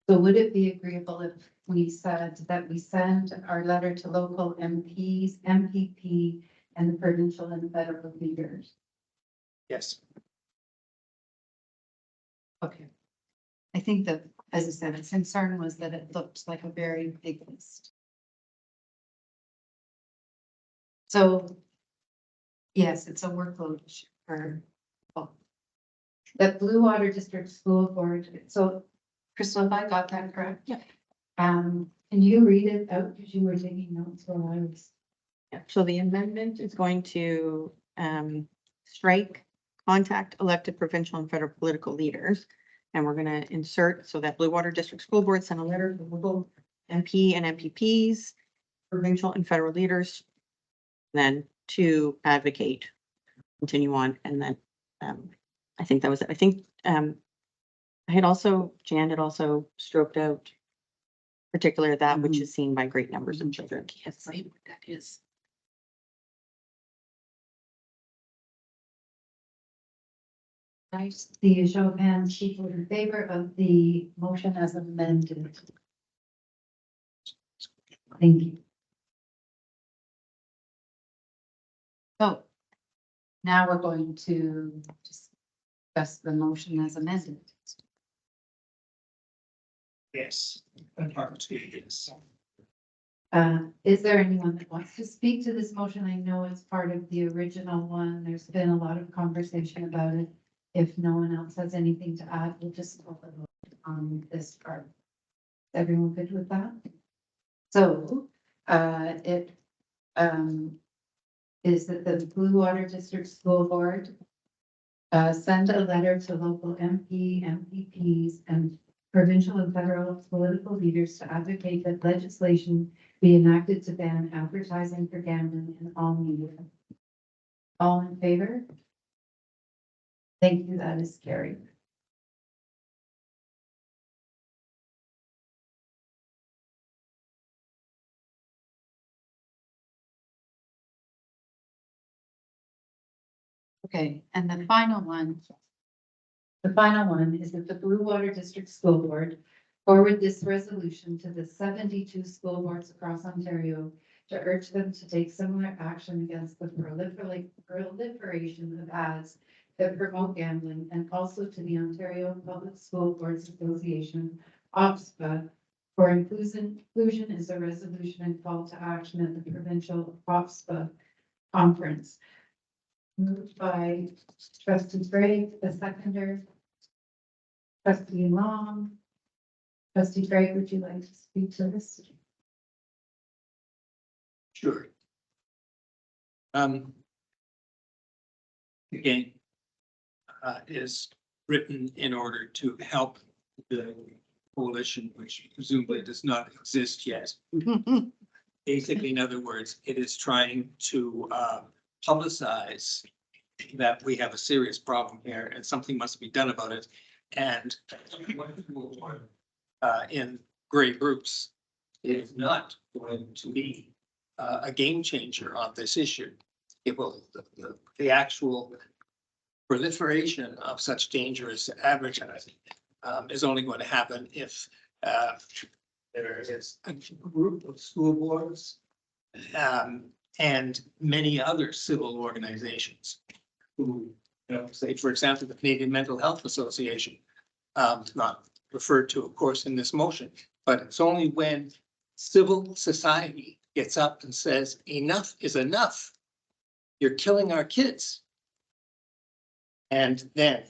So would it be agreeable if we said that we send our letter to local MPs, MPP, and the provincial and federal leaders? yes. Okay. I think that, as I said, its concern was that it looked like a very big list. So, yes, it's a workload issue for both. The Blue Water District School Board, so Crystal, if I got that correct? Yeah. Can you read it out, because you were taking notes while I was. Yeah, so the amendment is going to strike contact elected provincial and federal political leaders. And we're gonna insert so that Blue Water District School Board sent a letter to local MP and MPPs, provincial and federal leaders, then to advocate, continue on, and then I think that was it. I think I had also, Jan had also stroked out particular that which is seen by great numbers of children. Can't say what that is. Nice. The show of hands, people in favor of the motion as amended. Thank you. So now we're going to discuss the motion as amended. Yes. Part two, yes. Is there anyone that wants to speak to this motion? I know it's part of the original one. There's been a lot of conversation about it. If no one else has anything to add, we'll just call the vote on this part. Is everyone good with that? So, it is that the Blue Water District School Board send a letter to local MP, MPPs, and provincial and federal political leaders to advocate that legislation be enacted to ban advertising for gambling in all media. All in favor? Thank you, that is carried. Okay, and the final one is that the Blue Water District School Board forward this resolution to the 72 school boards across Ontario to urge them to take similar action against the proliferation of ads that promote gambling, and also to the Ontario Public School Boards Association, OPSPA, for inclusion is a resolution and call to action at the provincial OPSPA conference. Moved by trustee Gray, the seconder. Trustee Long. Trustee Gray, would you like to speak to this? Sure. Again, is written in order to help the coalition, which presumably does not exist yet. Basically, in other words, it is trying to publicize that we have a serious problem here and something must be done about it. And in gray groups, it is not going to be a game changer on this issue. It will, the actual proliferation of such dangerous advertising is only going to happen if there is a group of school boards and many other civil organizations who, say, for example, the Canadian Mental Health Association, not referred to, of course, in this motion, but it's only when civil society gets up and says, enough is enough. You're killing our kids. And then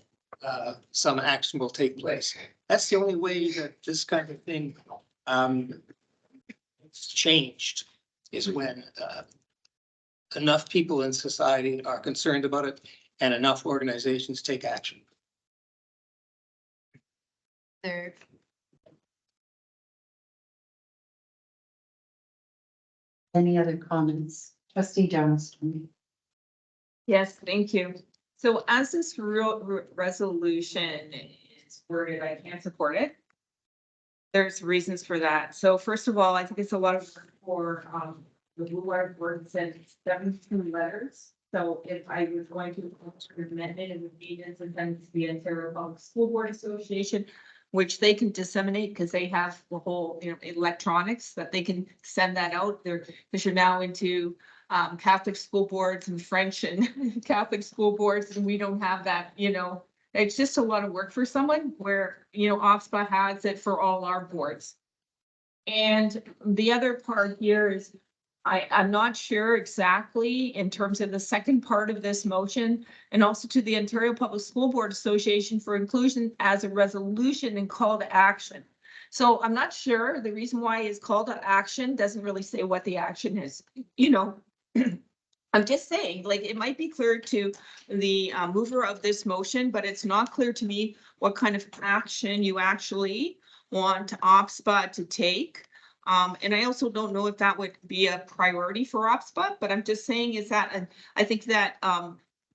some action will take place. That's the only way that this kind of thing it's changed, is when enough people in society are concerned about it and enough organizations take action. There. Any other comments? Trustee Johnston. Yes, thank you. So as this resolution is worded, I can't support it. There's reasons for that. So first of all, I think it's a lot of work for the Blue Water Board sent 17 letters. So if I was going to amend it, it would be and send to the Ontario Public School Board Association, which they can disseminate because they have the whole, electronics that they can send that out there, because you're now into Catholic school boards and French and Catholic school boards, and we don't have that, It's just a lot of work for someone where, you know, OPSPA has it for all our boards. And the other part here is, I'm not sure exactly in terms of the second part of this motion, and also to the Ontario Public School Board Association for inclusion as a resolution and call to action. So I'm not sure. The reason why it's call to action doesn't really say what the action is, you know. I'm just saying, like, it might be clear to the mover of this motion, but it's not clear to me what kind of action you actually want OPSPA to take. And I also don't know if that would be a priority for OPSPA, but I'm just saying is that, I think that,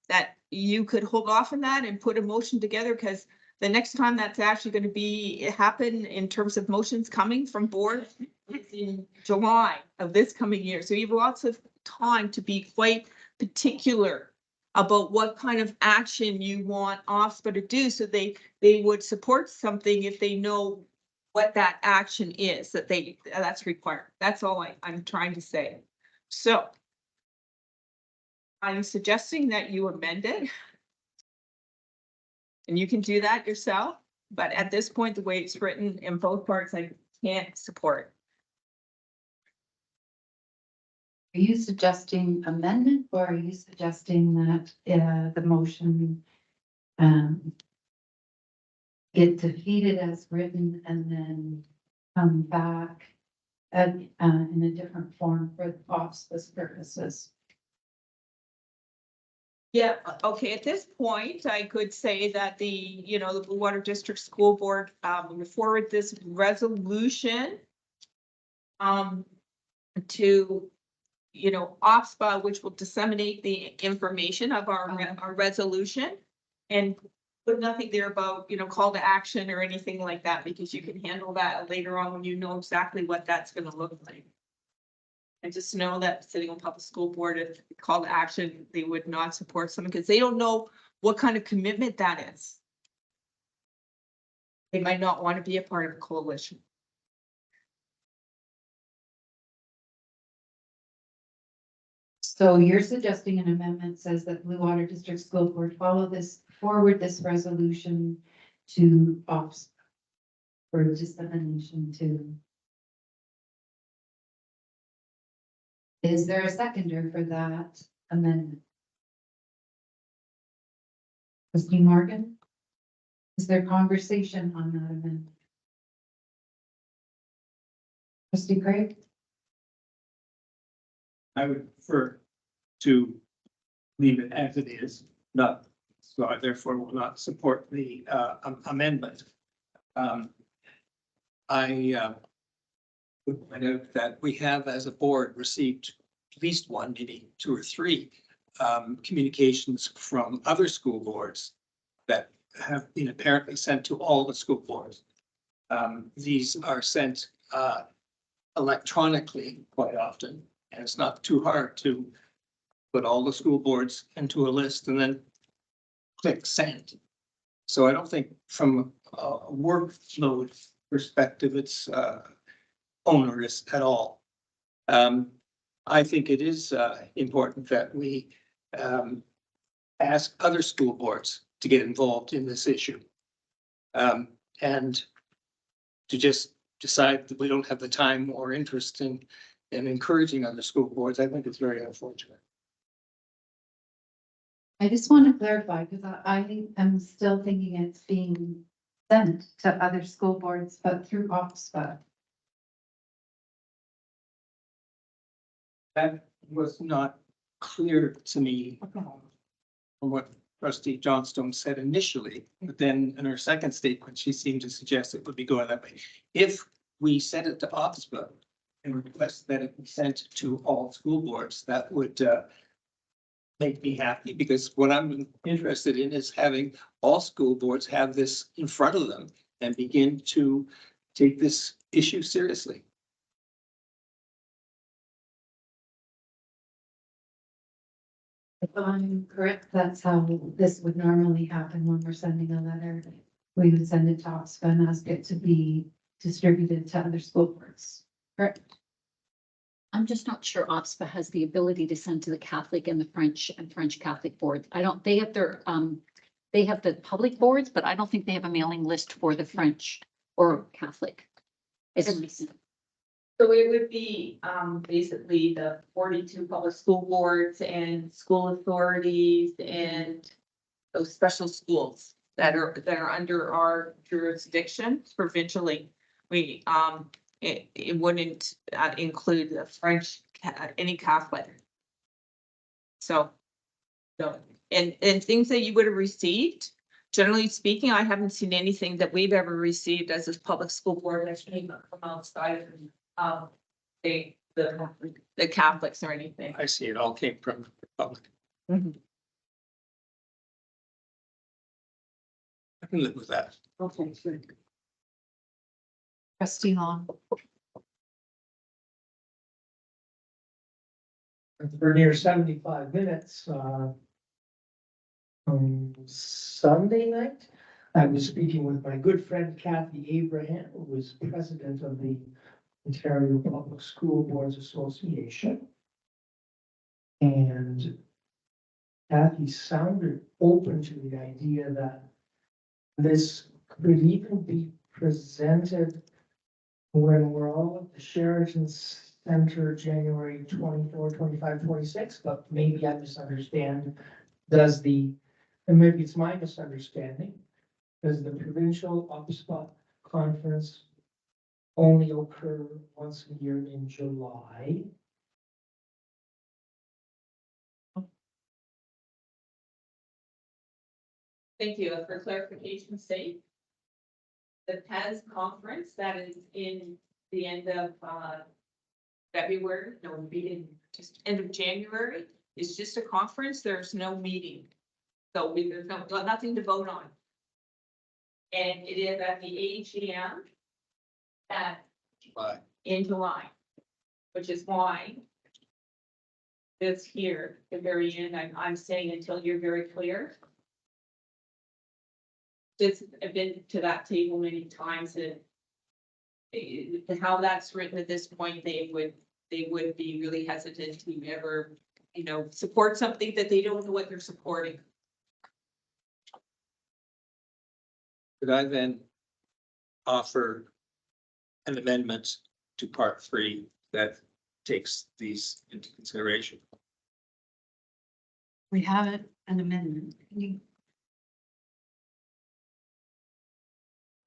that you could hold off on that and put a motion together, because the next time that's actually going to happen in terms of motions coming from board is in July of this coming year. So you have lots of time to be quite particular about what kind of action you want OPSPA to do, so they would support something if they know what that action is that's required. That's all I'm trying to say. So I'm suggesting that you amend it. And you can do that yourself, but at this point, the way it's written in both parts, I can't support. Are you suggesting amendment, or are you suggesting that the motion get defeated as written and then come back in a different form for OPSPA's purposes? Yeah, okay, at this point, I could say that the Blue Water District School Board will forward this resolution to OPSPA, which will disseminate the information of our resolution, and put nothing there about, call to action or anything like that, because you can handle that later on when you know exactly what that's gonna look like. And just know that sitting on public school board, if call to action, they would not support someone because they don't know what kind of commitment that is. They might not want to be a part of a coalition. So you're suggesting an amendment says that Blue Water District School Board forward this resolution to OPSPA for dissemination to. Is there a seconder for that amendment? Trustee Morgan? Is there conversation on that amendment? Trustee Craig? I would prefer to leave it as it is, so I therefore will not support the amendment. I would point out that we have, as a board, received at least one, maybe two or three communications from other school boards that have been apparently sent to all the school boards. These are sent electronically quite often, and it's not too hard to put all the school boards into a list and then click send. So I don't think from a workload perspective, it's onerous at all. I think it is important that we ask other school boards to get involved in this issue. And to just decide that we don't have the time or interest in encouraging other school boards, I think it's very unfortunate. I just want to clarify, because I'm still thinking it's being sent to other school boards, but through OPSPA. That was not clear to me from what Trustee Johnstone said initially, but then in her second statement, she seemed to suggest it would be going that way. If we sent it to OPSPA and request that it be sent to all school boards, that would make me happy, because what I'm interested in is having all school boards have this in front of them and begin to take this issue seriously. If I'm correct, that's how this would normally happen when we're sending a letter. We would send it to OPSPA and ask it to be distributed to other school boards. Correct. I'm just not sure OPSPA has the ability to send to the Catholic and the French Catholic board. They they have the public boards, but I don't think they have a mailing list for the French or Catholic. Is it? So it would be, basically the 42 public school boards and school authorities and those special schools that are under our jurisdiction provincially. We, it wouldn't include the French, any Catholic. So, and things that you would have received, generally speaking, I haven't seen anything that we've ever received as a public school board that came from outside of the Catholics or anything. I see it all came from the public. Mhm. I can live with that. Okay, good. Trustee Long. For near 75 minutes, on Sunday night, I was speaking with my good friend Kathy Abraham, who was president of the Ontario Public School Boards Association. And Kathy sounded open to the idea that this could even be presented when we're all at the Sheraton Center, January 24, 25, 26, but maybe I misunderstand. And maybe it's my misunderstanding, does the provincial OPSPA conference only occur once a year in July? Thank you. For clarification's sake, the PAS conference that is in the end of February, no, it'll be in just end of January, is just a conference. There's no meeting. So there's nothing to vote on. And it is at the AGM in July, which is why it's here at the very end. I'm saying until you're very clear. Just I've been to that table many times and how that's written at this point, they would be really hesitant to ever, support something that they don't know what they're supporting. Could I then offer an amendment to part 3 that takes these into consideration? We have an amendment.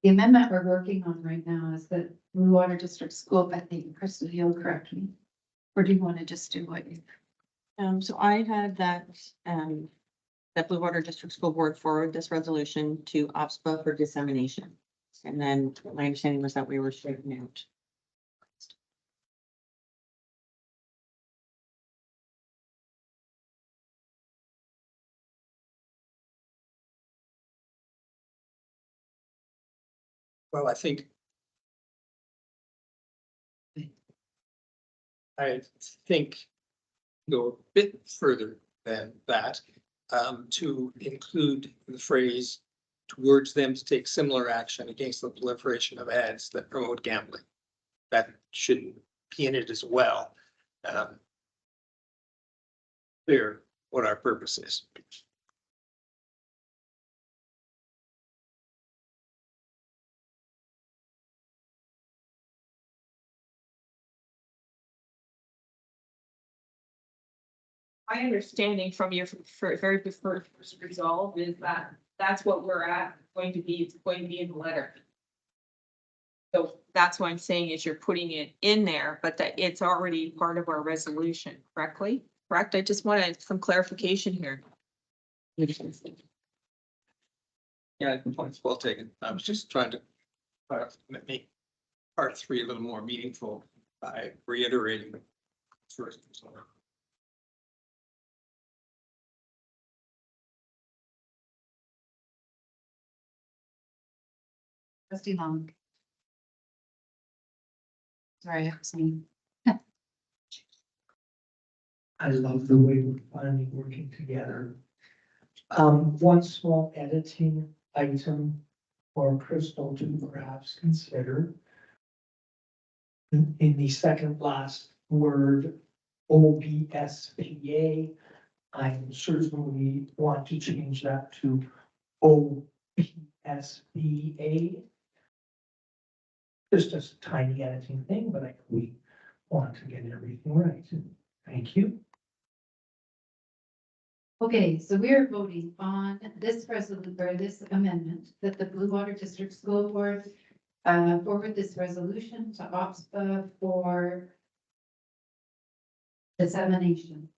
The amendment we're working on right now is that Blue Water District School, I think, Kristen, you'll correct me. Or do you want to just do what you? So I had that Blue Water District School Board forward this resolution to OPSPA for dissemination. And then my understanding was that we were straightening out. Well, I think go a bit further than that, to include the phrase towards them to take similar action against the proliferation of ads that promote gambling. That should be in it as well. Clear what our purpose is. My understanding from your very first resolve is that that's what we're at, it's going to be in the letter. So that's why I'm saying is you're putting it in there, but that it's already part of our resolution, correctly? Correct? I just wanted some clarification here. Yeah, point's well taken. I was just trying to make part 3 a little more meaningful by reiterating first. Trustee Long. Sorry, I was me. I love the way we're finally working together. One small editing item for Crystal to perhaps consider. In the second last word, OBSPA, I certainly want to change that to BWDSB. Just a tiny editing thing, but we want to get everything right. Thank you. Okay, so we are voting on this resolution, or this amendment, that the Blue Water District School Board forward this resolution to OPSPA for dissemination,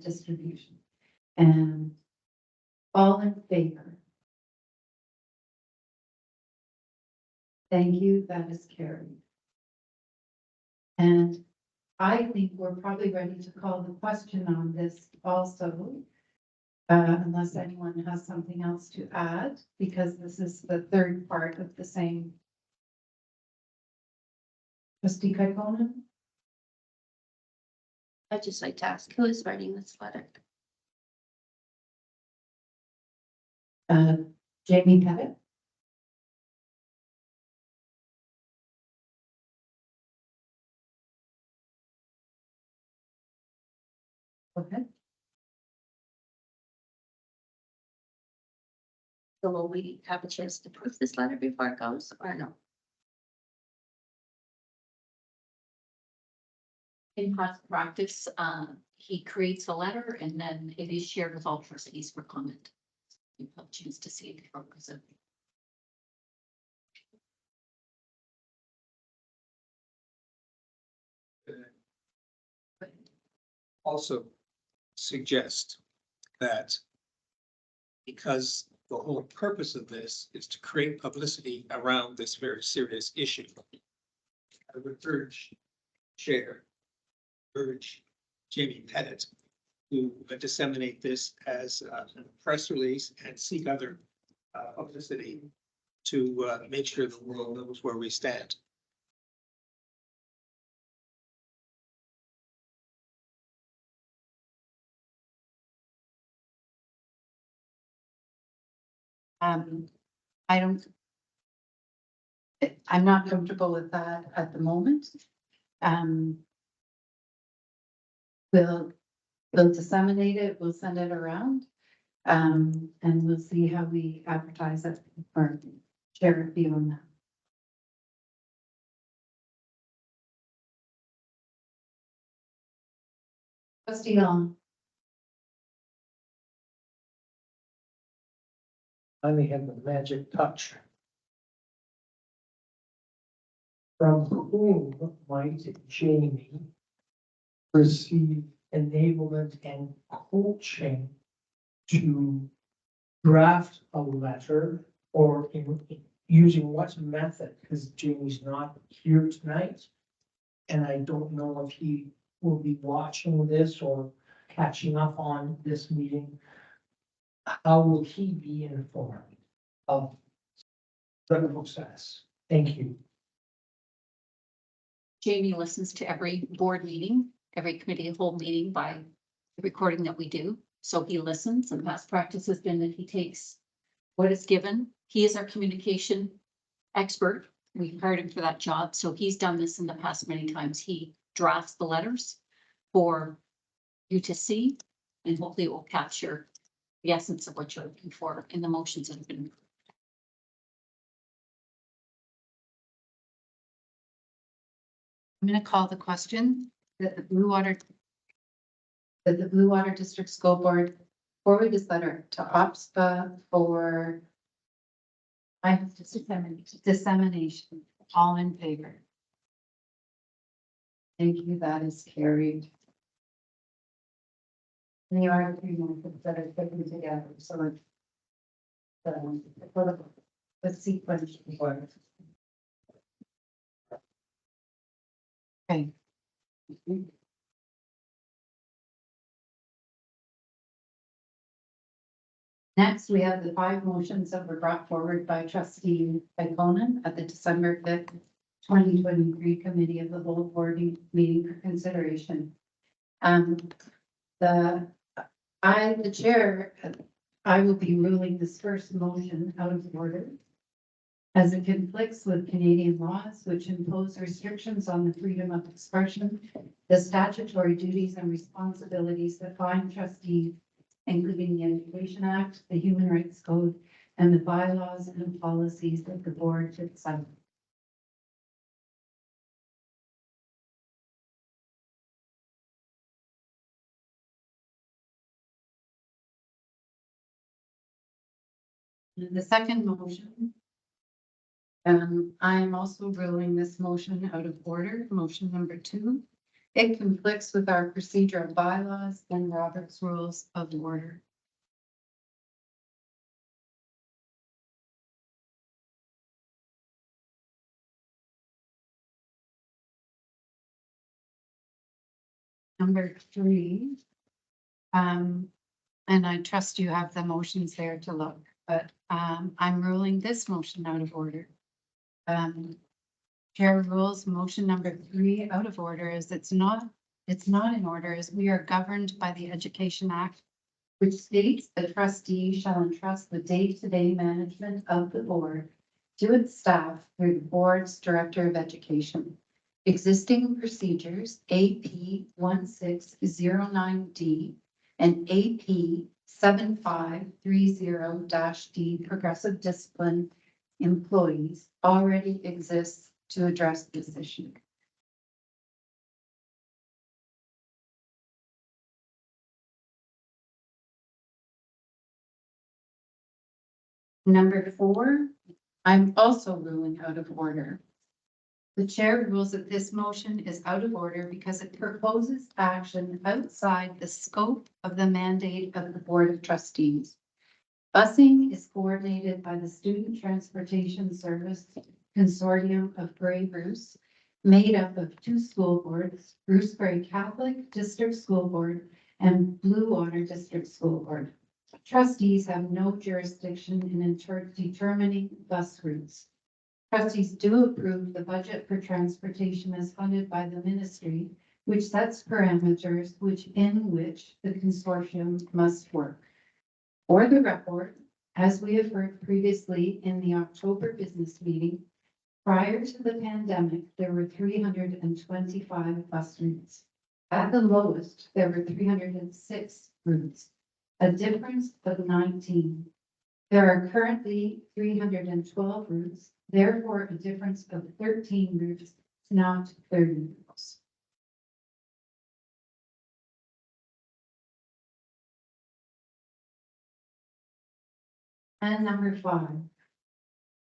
distribution. And all in favor? Thank you, that is carried. And I think we're probably ready to call the question on this also. Unless anyone has something else to add, because this is the third part of the same. Trustee Kaikkonen? I'd just like to ask, who is writing this letter? Jamie Pettit? Okay. So will we have a chance to proof this letter before it goes, or no? In past practice, he creates a letter and then it is shared with all trustees for comment. You have a chance to see it before it goes in. Also suggest that because the whole purpose of this is to create publicity around this very serious issue, I would urge Jamie Pettit to disseminate this as a press release and seek other publicity to make sure the world knows where we stand. I'm not comfortable with that at the moment. We'll disseminate it, we'll send it around. And we'll see how we advertise it or share a view on that. Trustee Long. I may have the magic touch. From whom might Jamie receive enablement and coaching to draft a letter, or using what method? Because Jamie's not here tonight. And I don't know if he will be watching this or catching up on this meeting. How will he be informed of the process? Thank you. Jamie listens to every board meeting, every committee of whole meeting by the recording that we do. So he listens, and past practice has been that he takes what is given. He is our communication expert. We hired him for that job. So he's done this in the past many times. He drafts the letters for you to see, and hopefully it will capture the essence of what you're looking for in the motions that have been. I'm going to call the question that the Blue Water District School Board forward this letter to OPSPA for dissemination. All in favor? Thank you, that is carried. And you are agreement that are taken together, so it's the sequence. Okay. Next, we have the 5 motions that were brought forward by Trustee Kaikkonen at the December 5th, 2023 Committee of the Whole Board meeting for consideration. The chair, I will be ruling this first motion out of order, as it conflicts with Canadian laws which impose restrictions on the freedom of expression, the statutory duties and responsibilities that bind trustees, including the Education Act, the Human Rights Code, and the bylaws and policies of the board itself. And the second motion, I am also ruling this motion out of order, motion number 2. It conflicts with our procedural bylaws and Robert's Rules of Order. Number 3, and I trust you have the motions there to look, but I'm ruling this motion out of order. Chair rules motion number 3 out of order as it's not in order as we are governed by the Education Act, which states the trustee shall entrust the day-to-day management of the board to its staff through the board's director of education. Existing procedures, AP 1609D and AP 7530-D progressive discipline employees already exists to address this issue. Number 4, I'm also ruling out of order. The chair rules that this motion is out of order because it proposes action outside the scope of the mandate of the Board of Trustees. Busing is coordinated by the Student Transportation Service Consortium of Grey Bruce, made up of 2 school boards, Bruce Grey Catholic District School Board and Blue Water District School Board. Trustees have no jurisdiction in determining bus routes. Trustees do approve the budget for transportation as funded by the ministry, which sets parameters in which the consortium must work. For the record, as we have heard previously in the October business meeting, prior to the pandemic, there were 325 bus routes. At the lowest, there were 306 routes, a difference of 19. There are currently 312 routes, therefore a difference of 13 routes, not 30 routes. And number 5,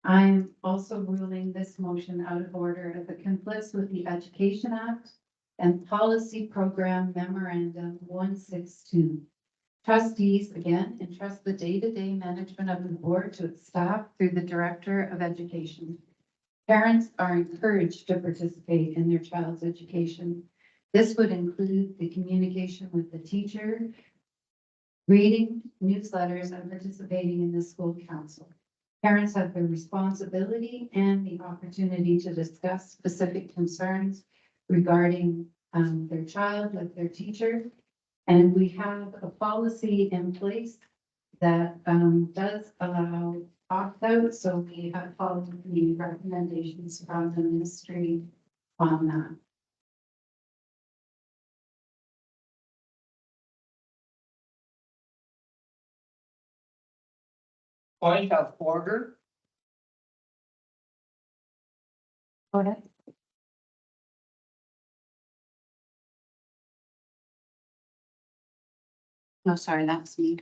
I am also ruling this motion out of order as it conflicts with the Education Act and Policy Program Memorandum 162. Trustees, again, entrust the day-to-day management of the board to its staff through the Director of Education. Parents are encouraged to participate in their child's education. This would include the communication with the teacher, reading newsletters, and participating in the school council. Parents have the responsibility and the opportunity to discuss specific concerns regarding their child with their teacher. And we have a policy in place that does allow opt-out, so we have followed the recommendations from the ministry on that. Point of order. Go ahead. No, sorry, that's me.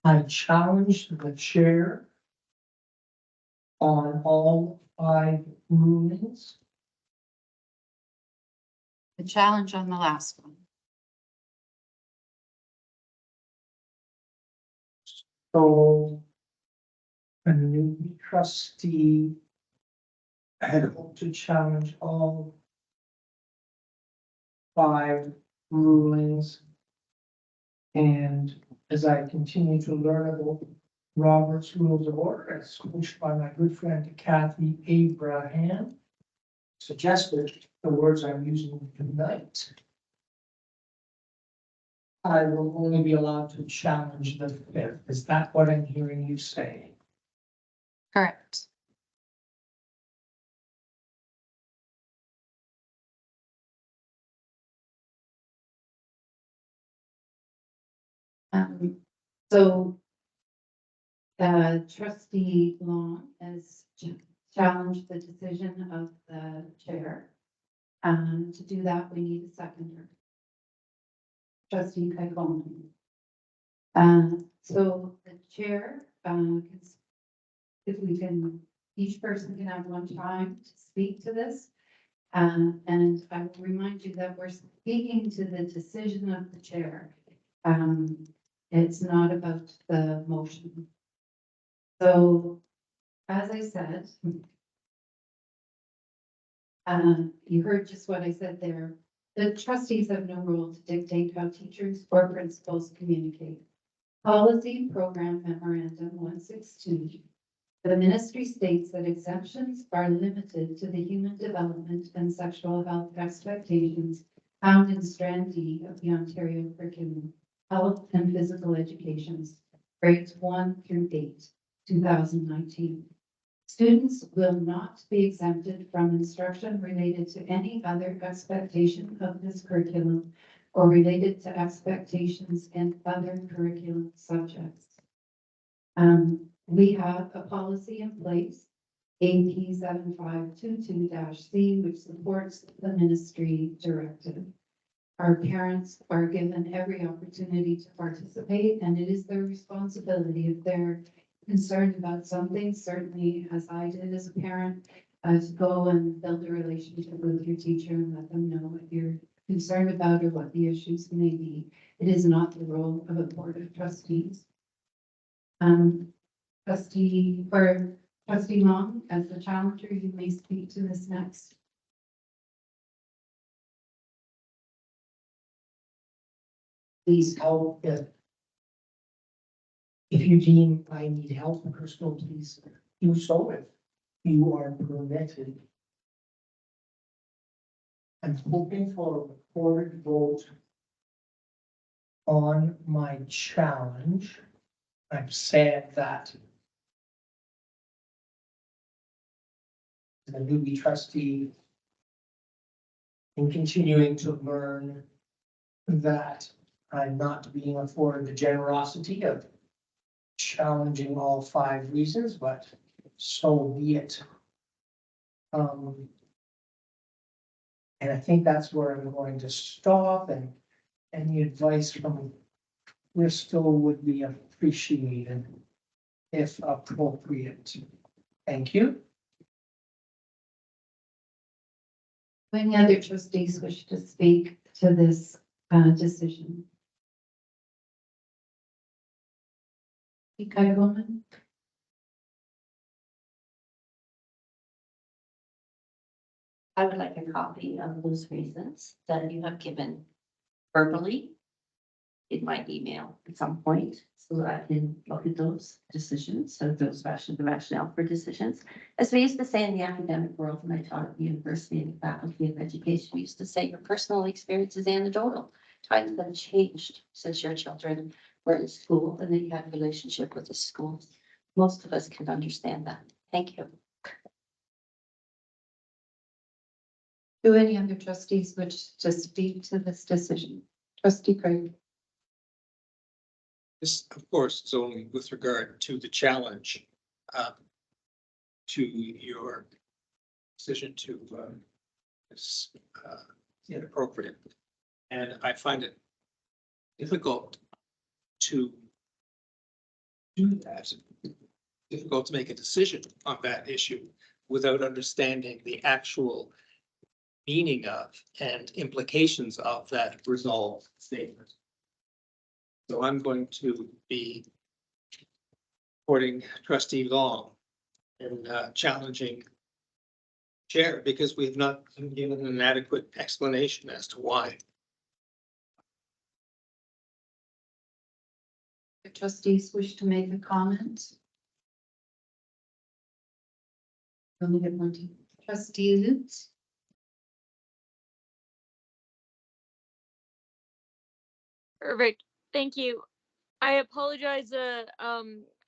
I challenge the chair on all 5 rulings. The challenge on the last one. So a new trustee had hoped to challenge all 5 rulings. And as I continue to learn about Robert's Rules of Order, as coached by my good friend Kathy Abraham, suggested the words I'm using tonight, I will only be allowed to challenge the 5th. Is that what I'm hearing you say? Correct. So trustee Long has challenged the decision of the chair. To do that, we need a seconder. Trustee Kaikon. So the chair, if we can, each person can have one time to speak to this. And I will remind you that we're speaking to the decision of the chair. It's not about the motion. So, as I said, you heard just what I said there. The trustees have no role to dictate how teachers or principals communicate. Policy Program Memorandum 162. The ministry states that exemptions are limited to the human development and sexual health expectations found in Strand D of the Ontario Curriculum, Health and Physical Education, grades 1 through 8, 2019. Students will not be exempted from instruction related to any other expectation of this curriculum or related to expectations in other curriculum subjects. We have a policy in place, AP 7522-C, which supports the ministry directive. Our parents are given every opportunity to participate, and it is their responsibility if they're concerned about something, certainly as I did as a parent, to go and build a relationship with your teacher and let them know what you're concerned about or what the issues may be. It is not the role of a board of trustees. Trustee Long, as the challenger, you may speak to this next. Please help if you deem I need help personal, please do so if you are permitted. I'm hoping for a recorded vote on my challenge. I'm sad that the newbie trustee in continuing to learn that I'm not being afforded the generosity of challenging all 5 reasons, but so be it. And I think that's where I'm going to stop, and any advice from Crystal would be appreciated if appropriate. Thank you. Any other trustees wish to speak to this decision? Woman. I would like a copy of those reasons that you have given verbally in my email at some point, so that I can look at those decisions, so those the rationale for decisions. As we used to say in the academic world, when I taught at the university and the faculty of education, we used to say your personal experience is anecdotal. Times have changed since your children were in school and then you had a relationship with the schools. Most of us can understand that. Thank you. Do any other trustees wish to speak to this decision? Trustee Craig. This, of course, is only with regard to the challenge to your decision to is inappropriate. And I find it difficult to do that, difficult to make a decision on that issue without understanding the actual meaning of and implications of that resolved statement. So I'm going to be supporting Trustee Long and challenging chair because we have not been given an adequate explanation as to why. The trustees wish to make a comment? Only get one. Trustee Lutz. Perfect. Thank you. I apologize.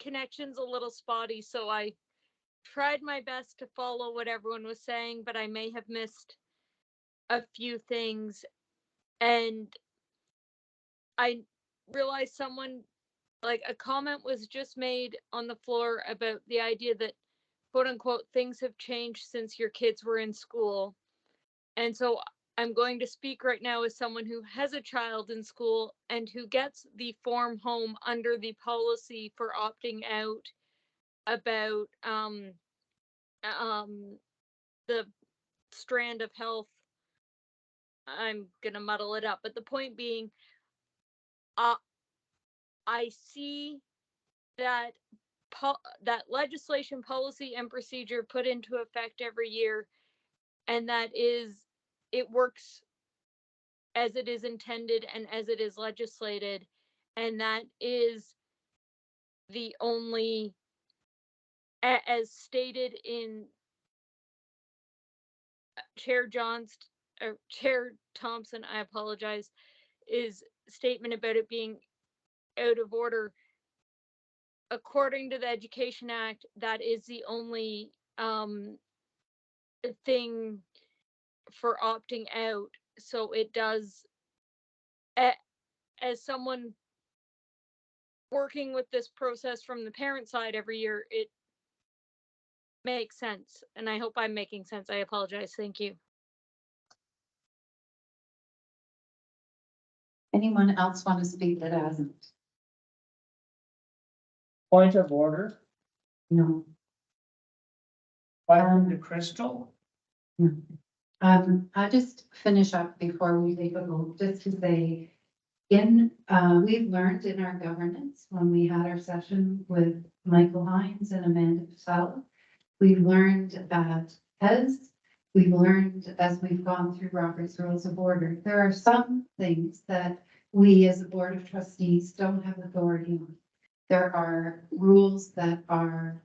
Connection's a little spotty, so I tried my best to follow what everyone was saying, but I may have missed a few things. And I realized someone, like a comment was just made on the floor about the idea that quote unquote things have changed since your kids were in school. And so I'm going to speak right now as someone who has a child in school and who gets the form home under the policy for opting out about the strand of health. I'm gonna muddle it up, but the point being, I see that that legislation, policy, and procedure put into effect every year, and that is, it works as it is intended and as it is legislated, and that is the only, as stated in Chair John's or Chair Thompson, I apologize, is statement about it being out of order. According to the Education Act, that is the only thing for opting out. So it does, as someone working with this process from the parent side every year, it makes sense. And I hope I'm making sense. I apologize. Thank you. Anyone else want to speak that hasn't? Point of order, No. to Crystal. I'll just finish up before we take a vote, just to say, we've learned in our governance, when we had our session with Michael Hines and Amanda Patel, we've learned that we've learned as we've gone through Robert's Rules of Order, there are some things that we as a Board of Trustees don't have authority on. There are rules that are,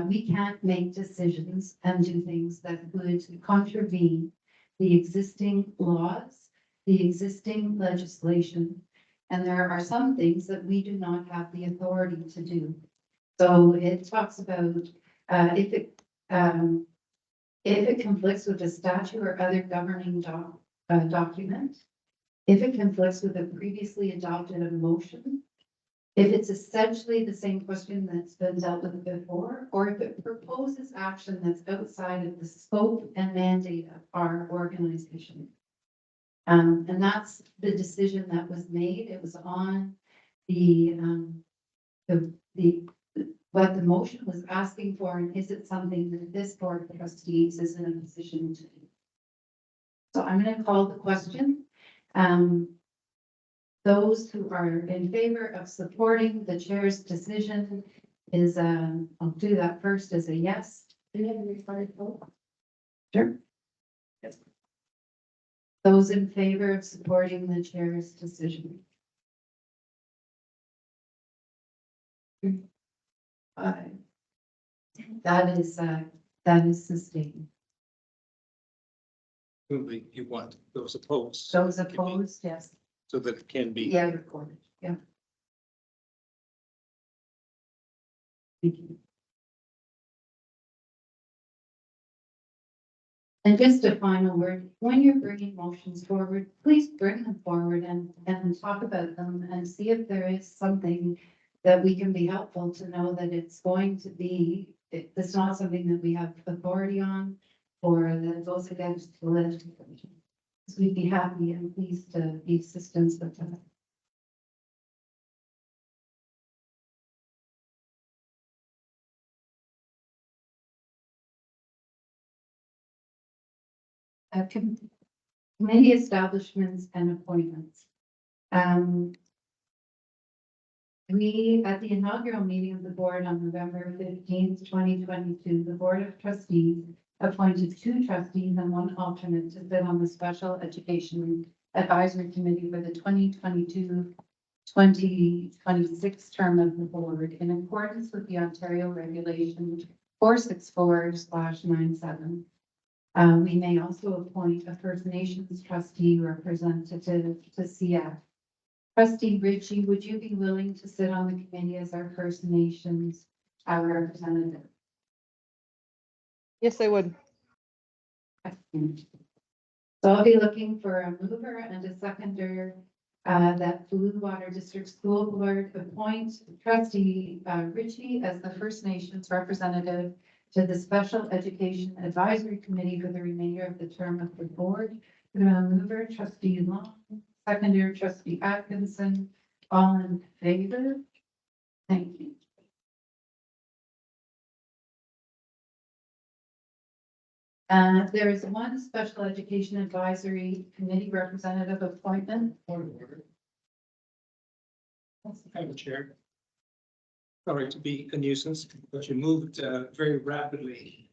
we can't make decisions and do things that would contravene the existing laws, the existing legislation, and there are some things that we do not have the authority to do. So it talks about if it conflicts with a statute or other governing document, if it conflicts with a previously adopted motion, if it's essentially the same question that's been dealt with before, or if it proposes action that's outside of the scope and mandate of our organization. And that's the decision that was made. It was on what the motion was asking for, and is it something that this Board of Trustees is in a position to do? So I'm going to call the question. Those who are in favor of supporting the chair's decision is, I'll do that first as a yes. Do you have a recorded vote? Sure. Yes. Those in favor of supporting the chair's decision. That is sustained. You want those opposed. Those opposed, yes. So that it can be. Yeah, recorded, yeah. Thank you. And just a final word, when you're bringing motions forward, please bring them forward and talk about them and see if there is something that we can be helpful to know that it's going to be, it's not something that we have authority on or that goes against the legislation. So we'd be happy and pleased to be assistance with that. Committee establishments and appointments. We, at the inaugural meeting of the board on November 15th, 2022, the Board of Trustees appointed 2 trustees and 1 alternate to sit on the Special Education Advisory Committee for the 2022-2026 term of the board in accordance with the Ontario Regulation 464/97. We may also appoint a First Nations trustee representative to CF. Trustee Ritchie, would you be willing to sit on the committee as our First Nations representative? Yes, I would. Excellent. So I'll be looking for a mover and a seconder that Blue Water District School Board appoint trustee Ritchie as the First Nations representative to the Special Education Advisory Committee for the remainder of the term of the board. Mover, trustee Long, seconder, trustee Atkinson, all in favor? Thank you. There is one Special Education Advisory Committee representative appointment. Madam Chair. Sorry to be a nuisance, but you moved very rapidly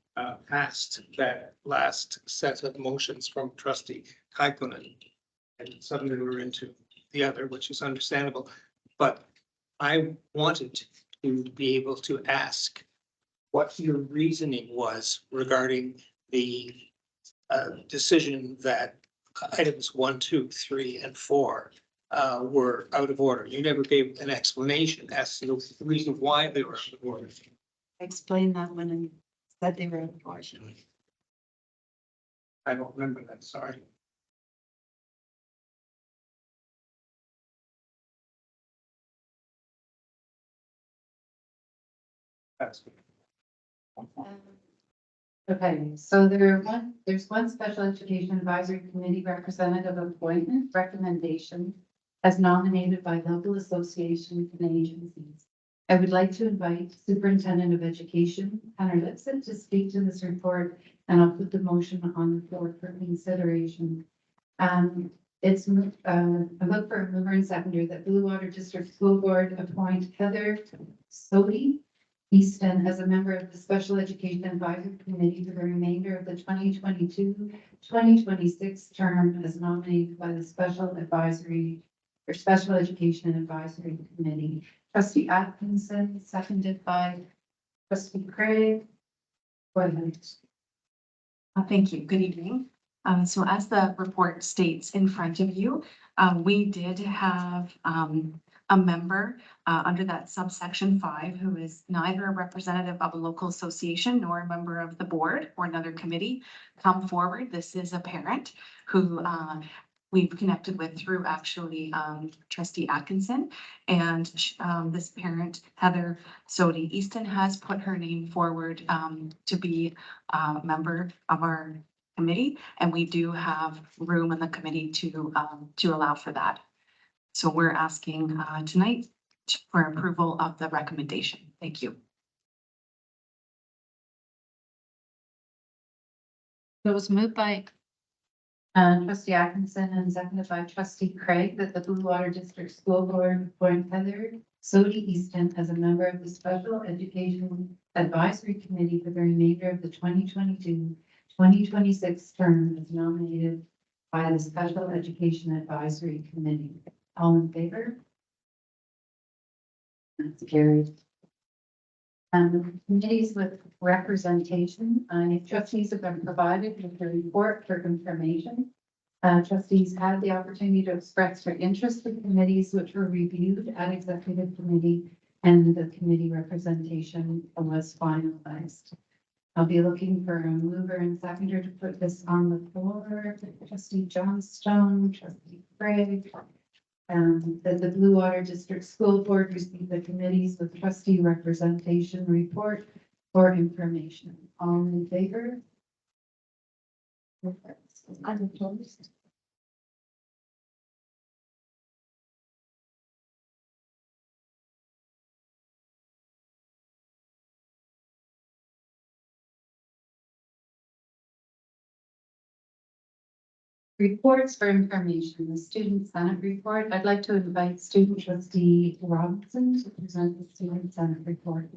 past that last set of motions from trustee Kaikkonen. And suddenly we're into the other, which is understandable. But I wanted to be able to ask what your reasoning was regarding the decision that items 1, 2, 3, and 4 were out of order. You never gave an explanation as to the reason why they were out of order. Explain that when I said they were out of order. I don't remember that, sorry. That's good. Okay, so there's one Special Education Advisory Committee representative appointment recommendation as nominated by local associations and agencies. I would like to invite Superintendent of Education, Hunter Lipson, to speak to this report, and I'll put the motion on the floor for consideration. It's a vote for a mover and seconder that Blue Water District School Board appoint Heather Sodi Easton as a member of the Special Education Advisory Committee for the remainder of the 2022-2026 term as nominated by the Special Education Advisory Committee. Trustee Atkinson, seconded by trustee Craig. Go ahead. Thank you. Good evening. So as the report states in front of you, we did have a member under that subsection 5 who is neither a representative of a local association nor a member of the board or another committee come forward. This is a parent who we've connected with through actually trustee Atkinson, and this parent, Heather Sodi Easton, has put her name forward to be a member of our committee, and we do have room in the committee to allow for that. So we're asking tonight for approval of the recommendation. Thank you. It was moved by Trustee Atkinson and seconded by trustee Craig that the Blue Water District School Board appoint Heather Sodi Easton as a member of the Special Education Advisory Committee for the remainder of the 2022-2026 term as nominated by the Special Education Advisory Committee. All in favor? That's carried. Committees with representation. Trustees have been provided with a report for information. Trustees had the opportunity to express their interest in committees which were reviewed at executive committee, and the committee representation was finalized. I'll be looking for a mover and seconder to put this on the floor. Trustee Johnstone, trustee Craig. That the Blue Water District School Board receive the committees with trustee representation report for information. All in favor? I'm opposed. Reports for information, the Student Senate report. I'd like to invite student trustee Robinson to present the Student Senate report.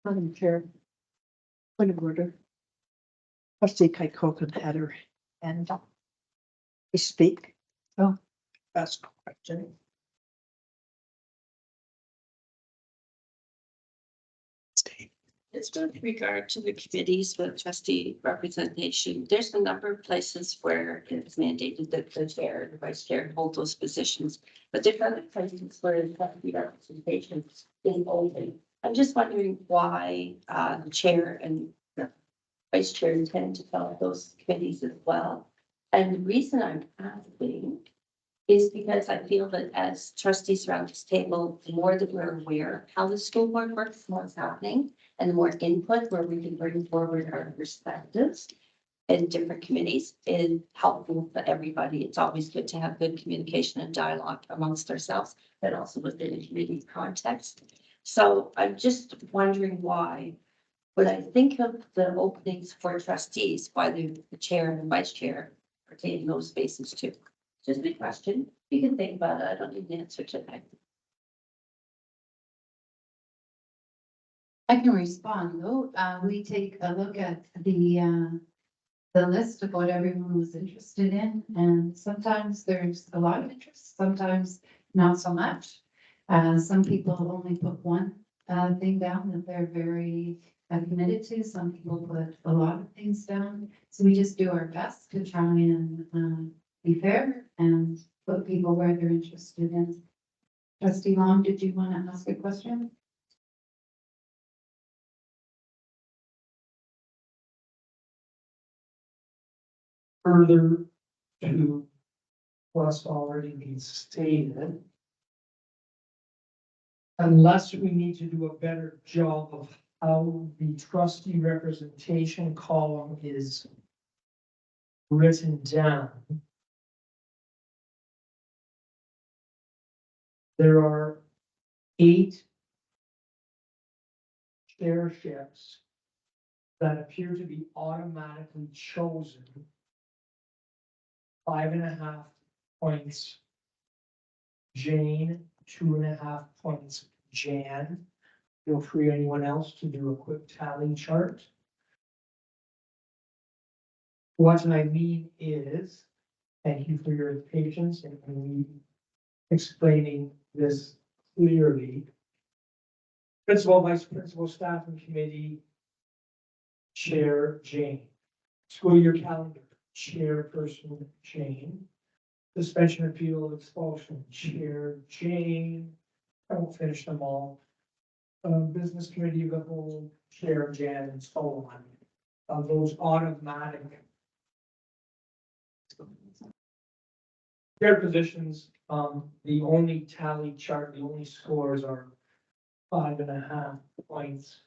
Madam Chair, point of order. Trustee Kaikkonen had her hand up to speak. So ask a question. It's with regard to the committees with trustee representation. There's a number of places where it's mandated that the chair and the vice chair hold those positions, but there's other places where the trustee representation is open. I'm just wondering why the chair and the vice chair intend to fill those committees as well. And the reason I'm asking is because I feel that as trustees around this table, the more that we're aware of how the school board works, what's happening, and the more input where we can bring forward our perspectives in different committees is helpful for everybody. It's always good to have good communication and dialogue amongst ourselves, but also within a community context. So I'm just wondering why, when I think of the openings for trustees, why the chair and the vice chair are taking those spaces too. Just a question. You can think about it. I don't need an answer today. I can respond though. We take a look at the list of what everyone was interested in, and sometimes there's a lot of interest, sometimes not so much. Some people only put one thing down that they're very committed to. Some people put a lot of things down. So we just do our best to try and be fair and put people where they're interested in. Trustee Long, did you want to ask a question? Further to what's already been stated. Unless we need to do a better job of how the trustee representation column is written down. There are 8 chairships that appear to be automatically chosen. 5.5 points Jane, 2.5 points Jan. Feel free, anyone else, to do a quick tally chart. What I mean is, thank you for your patience and me explaining this clearly. Principal, vice principal, staff and committee, chair Jane. School year calendar, chairperson Jane. Suspension, appeal, expulsion, chair Jane. I won't finish them all. Business committee of the whole, chair Jan, and so on. Those automatic chair positions, the only tally chart, the only scores are 5.5 points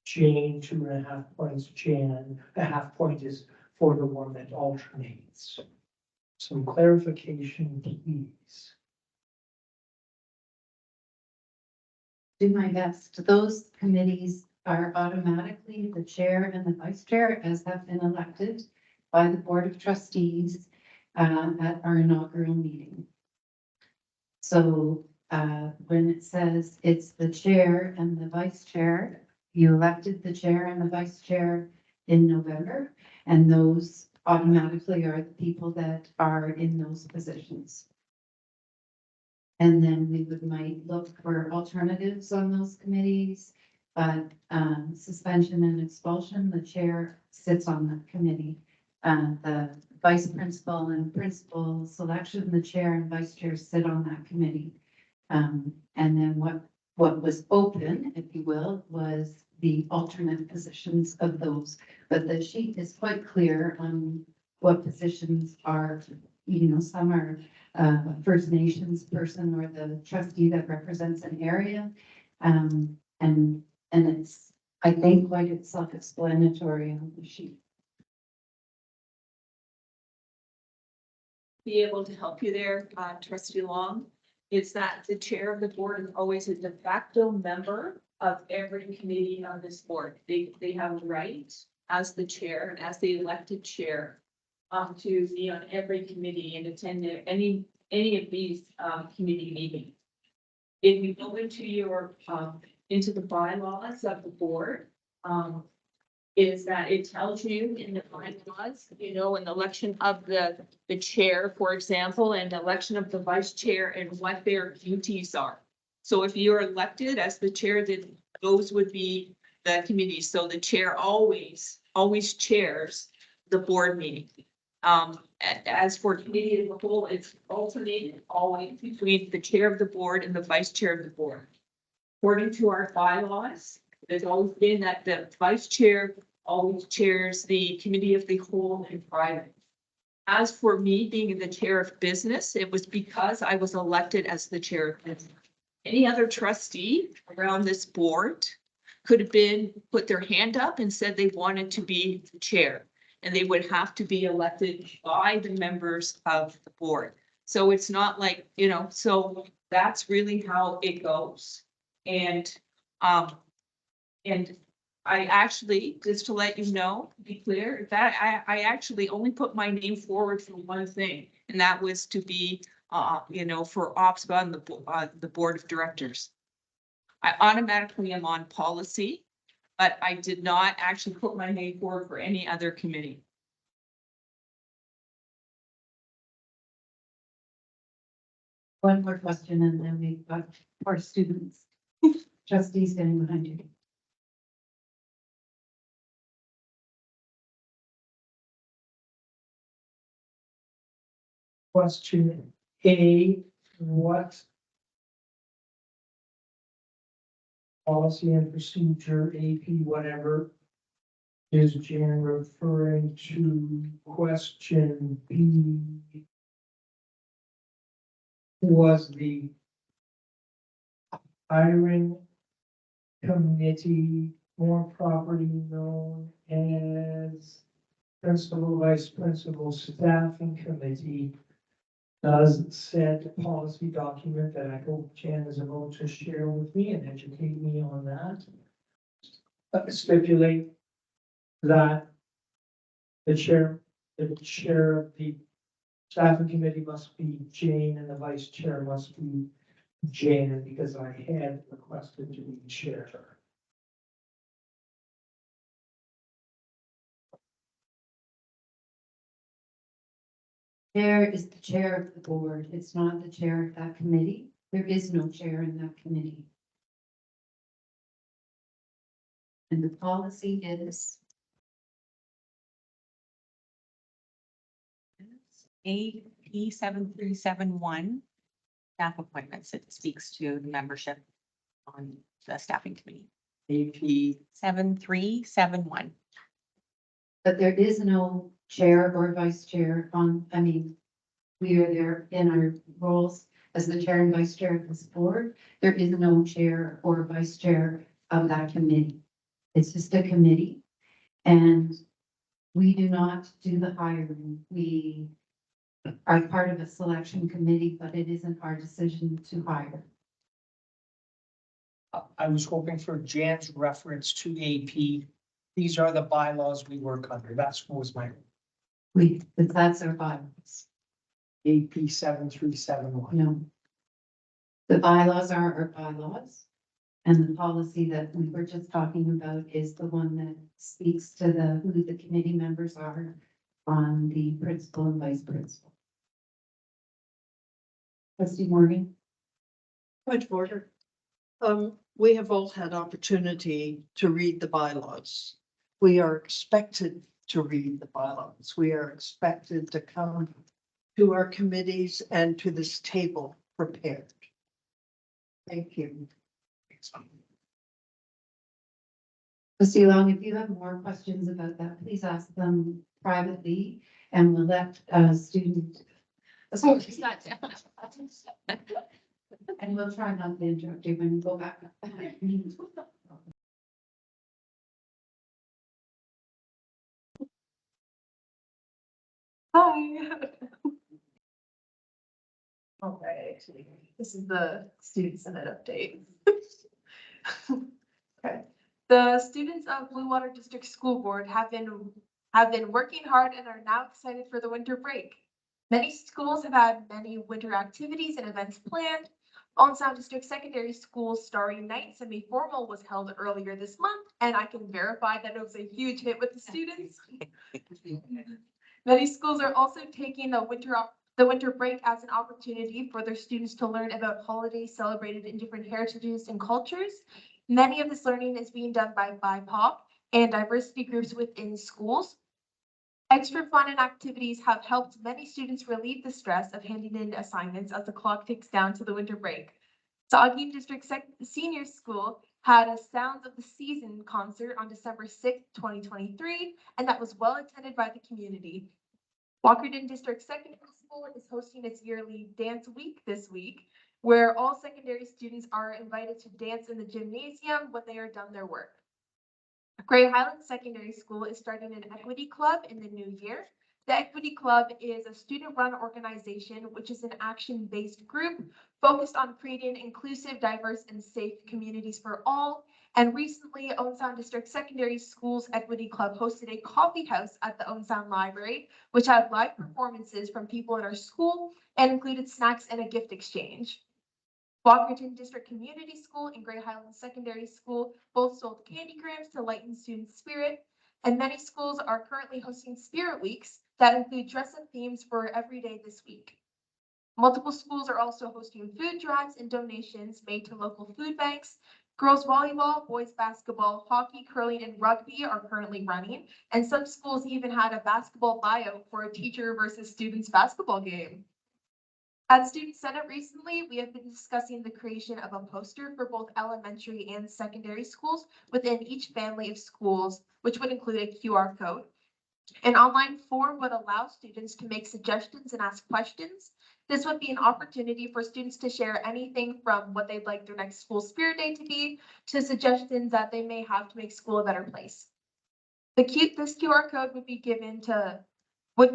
Jane, 2.5 points Jan. A half point is for the one that alternates. Some clarification, please. Do my best. Those committees are automatically the chair and the vice chair, as have been elected by the Board of Trustees at our inaugural meeting. So when it says it's the chair and the vice chair, you elected the chair and the vice chair in November, and those automatically are the people that are in those positions. And then we might look for alternatives on those committees, but suspension and expulsion, the chair sits on that committee. The vice principal and principal selection, the chair and vice chair sit on that committee. And then what was open, if you will, was the alternate positions of those. But the sheet is quite clear on what positions are, some are First Nations person or the trustee that represents an area. And it's, I think, quite self-explanatory on the sheet. Be able to help you there, trustee Long, is that the chair of the board is always a de facto member of every committee on this board. They have a right as the chair and as the elected chair to be on every committee and attend any of these committee meetings. If you go into your into the bylaws of the board, is that it tells you in the bylaws, an election of the chair, for example, and election of the vice chair and what their duties are. So if you're elected as the chair, then those would be the committees. So the chair always chairs the board meeting. As for committee as a whole, it's alternated always between the chair of the board and the vice chair of the board. According to our bylaws, there's always been that the vice chair always chairs the committee of the whole in private. as for me being the chair of business, it was because I was elected as the chair of business. Any other trustee around this board could have put their hand up and said they wanted to be the chair. And they would have to be elected by the members of the board. So it's not like, so that's really how it goes. And I actually, just to let you know, to be clear, that I actually only put my name forward for one thing, and that was to be, for OPSBA on the board of directors. I automatically am on policy, but I did not actually put my name forward for any other committee. One more question and then we've got our students. Trustees getting behind you. Question A, what policy and procedure, AP, whatever, is Jan referring to? Question B, was the hiring committee more properly known as principal, vice principal, staffing committee? Does said policy document that I hope Jan is about to share with me and educate me on that, stipulate that the chair of the staffing committee must be Jane and the vice chair must be Jan, because I had requested to be chair. Chair is the chair of the board. It's not the chair of that committee. There is no chair in that committee. And the policy is AP 7371, staff appointments. It speaks to the membership on the staffing committee. AP 7371. But there is no chair or vice chair we are there in our roles as the chair and vice chair of this board. There is no chair or vice chair of that committee. It's just a committee. And we do not do the hiring. We are part of a selection committee, but it isn't our decision to hire. I was hoping for Jan's reference to AP. These are the bylaws we work under. That's what was my. That's our bylaws. AP 7371. No. The bylaws are our bylaws. And the policy that we were just talking about is the one that speaks to who the committee members are on the principal and vice principal. Trustee Morgan. Point of order. We have all had opportunity to read the bylaws. We are expected to read the bylaws. We are expected to come to our committees and to this table prepared. Thank you. Trustee Long, if you have more questions about that, please ask them privately and we'll let student. So she's not down. And we'll try not to interrupt you when you go back. Hi. Okay, this is the Student Senate update. Okay. The students of Blue Water District School Board have been working hard and are now excited for the winter break. Many schools have had many winter activities and events planned. Owen Sound District Secondary School's Starry Night semi-formal was held earlier this month, and I can verify that it was a huge hit with the students. Many schools are also taking the winter break as an opportunity for their students to learn about holidays celebrated in different heritages and cultures. Many of this learning is being done by BIPOC and diversity groups within schools. Extra fun and activities have helped many students relieve the stress of handing in assignments as the clock ticks down to the winter break. Saugeen District Senior School had a Sounds of the Season concert on December 6th, 2023, and that was well attended by the community. Walkerton District Secondary School is hosting its yearly Dance Week this week, where all secondary students are invited to dance in the gymnasium when they are done their work. Grey Highlands Secondary School is starting an equity club in the new year. The Equity Club is a student-run organization, which is an action-based group focused on creating inclusive, diverse, and safe communities for all. And recently, Owen Sound District Secondary School's Equity Club hosted a coffee house at the Owen Sound Library, which had live performances from people in our school and included snacks and a gift exchange. Walkerton District Community School and Grey Highlands Secondary School both sold candy grams to lighten student spirit, and many schools are currently hosting spirit weeks that include dress-up themes for every day this week. Multiple schools are also hosting food drives and donations made to local food banks. Girls volleyball, boys basketball, hockey, curling, and rugby are currently running, and some schools even had a basketball buyout for a teacher versus students basketball game. At Student Senate recently, we have been discussing the creation of a poster for both elementary and secondary schools within each family of schools, which would include a QR code. An online form would allow students to make suggestions and ask questions. This would be an opportunity for students to share anything from what they'd like their next school spirit day to be to suggestions that they may have to make school a better place. This QR code would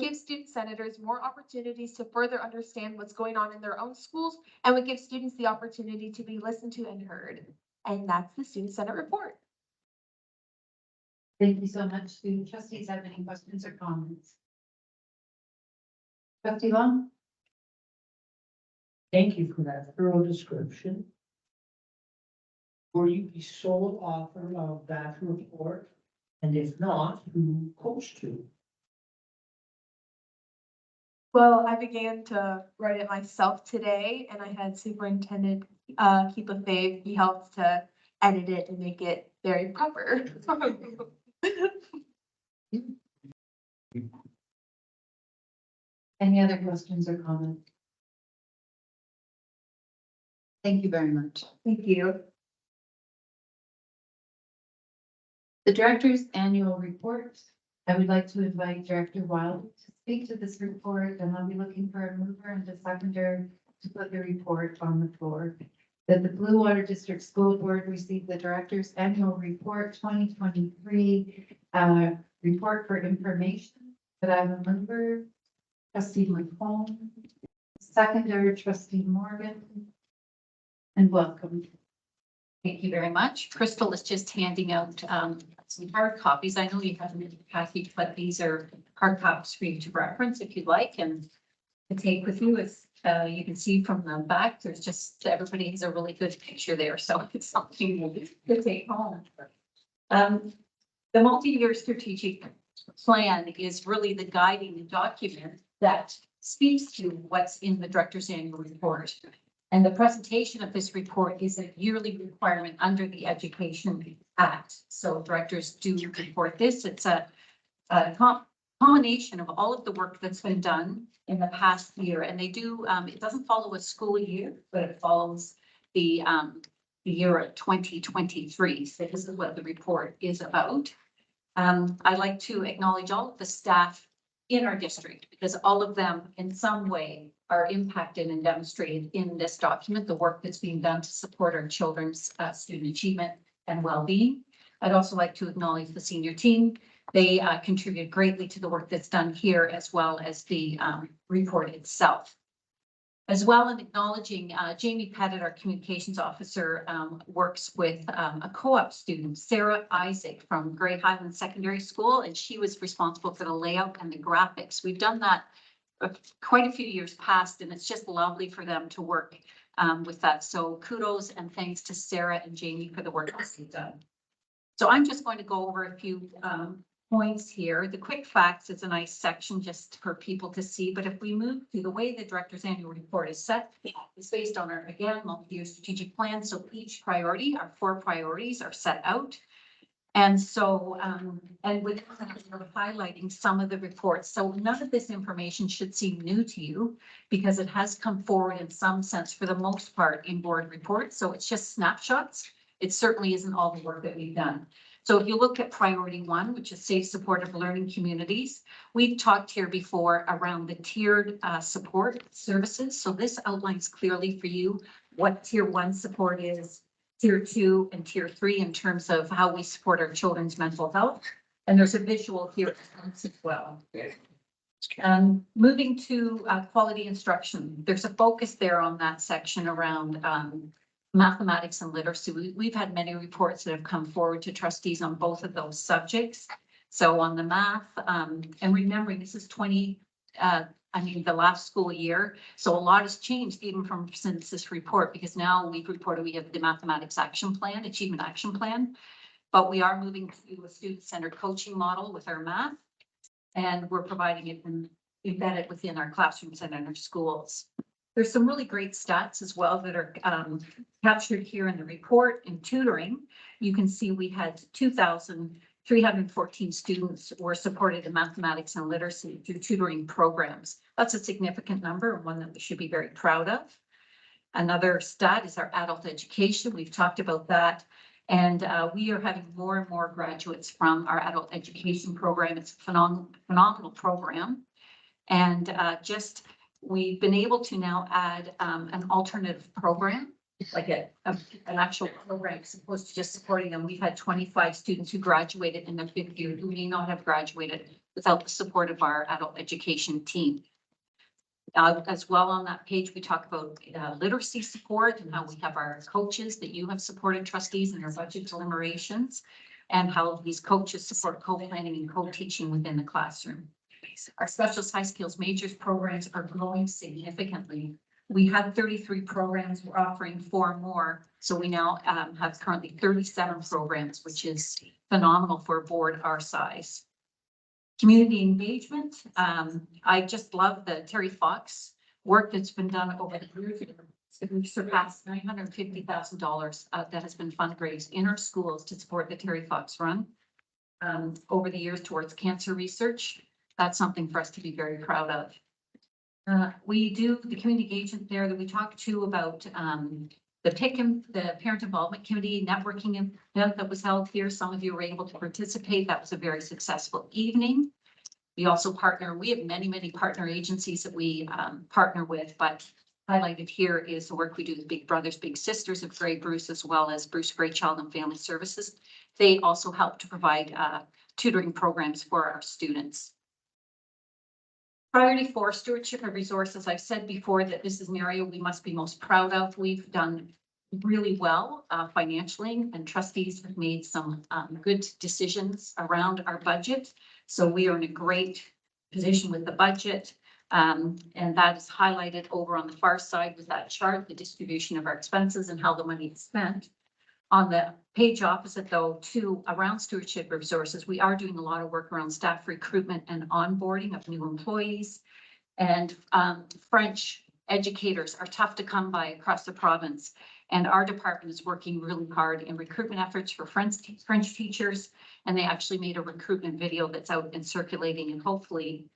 give student senators more opportunities to further understand what's going on in their own schools and would give students the opportunity to be listened to and heard. And that's the Student Senate report. Thank you so much. Do trustees have any questions or comments? Trustee Long? Thank you for that thorough description. Were you the sole author of that report? And if not, who coached you? Well, I began to write it myself today, and I had Superintendent Keith LaFave. He helped to edit it and make it very proper. Any other questions or comments? Thank you very much. Thank you. The director's annual report. I would like to invite Director Wild to speak to this report, and I'll be looking for a mover and a seconder to put the report on the floor. That the Blue Water District School Board received the director's annual report 2023 report for information. But I have a mover, Trustee McComb, seconder, Trustee Morgan, and welcome. Thank you very much. Crystal is just handing out some hard copies. I know you have them in the package, but these are hard copies for you to reference if you'd like and to take with you. As you can see from the back, there's just everybody has a really good picture there, so it's something to take home. The multi-year strategic plan is really the guiding document that speaks to what's in the director's annual report. And the presentation of this report is a yearly requirement under the Education Act. So directors do report this. It's a combination of all of the work that's been done in the past year. And they do, it doesn't follow a school year, but it follows the year of 2023. So this is what the report is about. I'd like to acknowledge all of the staff in our district because all of them in some way are impacted and demonstrated in this document, the work that's being done to support our children's student achievement and well-being. I'd also like to acknowledge the senior team. They contribute greatly to the work that's done here as well as the report itself. As well, in acknowledging Jamie Pettit, our communications officer, works with a co-op student, Sarah Isaac from Grey Highlands Secondary School, and she was responsible for the layout and the graphics. We've done that quite a few years past, and it's just lovely for them to work with that. So kudos and thanks to Sarah and Jamie for the work that they've done. So I'm just going to go over a few points here. The quick facts is a nice section just for people to see, but if we move to the way the director's annual report is set, it's based on our, again, multi-year strategic plan. So each priority, our 4 priorities are set out. And so, and with highlighting some of the reports. So none of this information should seem new to you because it has come forward in some sense for the most part in board reports. So it's just snapshots. It certainly isn't all the work that we've done. So if you look at priority one, which is safe, supportive learning communities, we've talked here before around the tiered support services. So this outlines clearly for you what tier one support is, tier two and tier three in terms of how we support our children's mental health. And there's a visual here as well. Moving to quality instruction, there's a focus there on that section around mathematics and literacy. We've had many reports that have come forward to trustees on both of those subjects. So on the math, and remembering this is the last school year. So a lot has changed even from since this report, because now we've reported we have the mathematics action plan, achievement action plan, but we are moving to a student-centered coaching model with our math, and we're providing it embedded within our classrooms and in our schools. There's some really great stats as well that are captured here in the report. In tutoring, you can see we had 2,314 students were supported in mathematics and literacy through tutoring programs. That's a significant number and one that we should be very proud of. Another stat is our adult education. We've talked about that. And we are having more and more graduates from our adult education program. It's a phenomenal program. And we've been able to now add an alternative program, like an actual program as opposed to just supporting them. We've had 25 students who graduated in the 5th year who may not have graduated without the support of our adult education team. As well on that page, we talk about literacy support and how we have our coaches that you have supported trustees in your budget deliberations, and how these coaches support co-planning and co-teaching within the classroom. Our specialist high skills majors programs are growing significantly. We had 33 programs, we're offering 4 more. So we now have currently 37 programs, which is phenomenal for a board our size. Community engagement. I just love the Terry Fox work that's been done over the years. We've surpassed $950,000 that has been fundraised in our schools to support the Terry Fox Run over the years towards cancer research. That's something for us to be very proud of. We do the community engagement there that we talked to about the PICM, the Parent Involvement Committee networking event that was held here. Some of you were able to participate. That was a very successful evening. We also partner, we have many, many partner agencies that we partner with, but highlighted here is the work we do with Big Brothers, Big Sisters of Grey Bruce, as well as Bruce Grey Child and Family Services. They also help to provide tutoring programs for our students. Priority 4, stewardship of resources. I've said before that this is an area we must be most proud of. We've done really well financially, and trustees have made some good decisions around our budget. So we are in a great position with the budget. And that is highlighted over on the far side with that chart, the distribution of our expenses and how the money is spent. On the page opposite, though, to around stewardship of resources, we are doing a lot of work around staff recruitment and onboarding of new employees. And French educators are tough to come by across the province. And our department is working really hard in recruitment efforts for French teachers. And they actually made a recruitment video that's out and circulating, and hopefully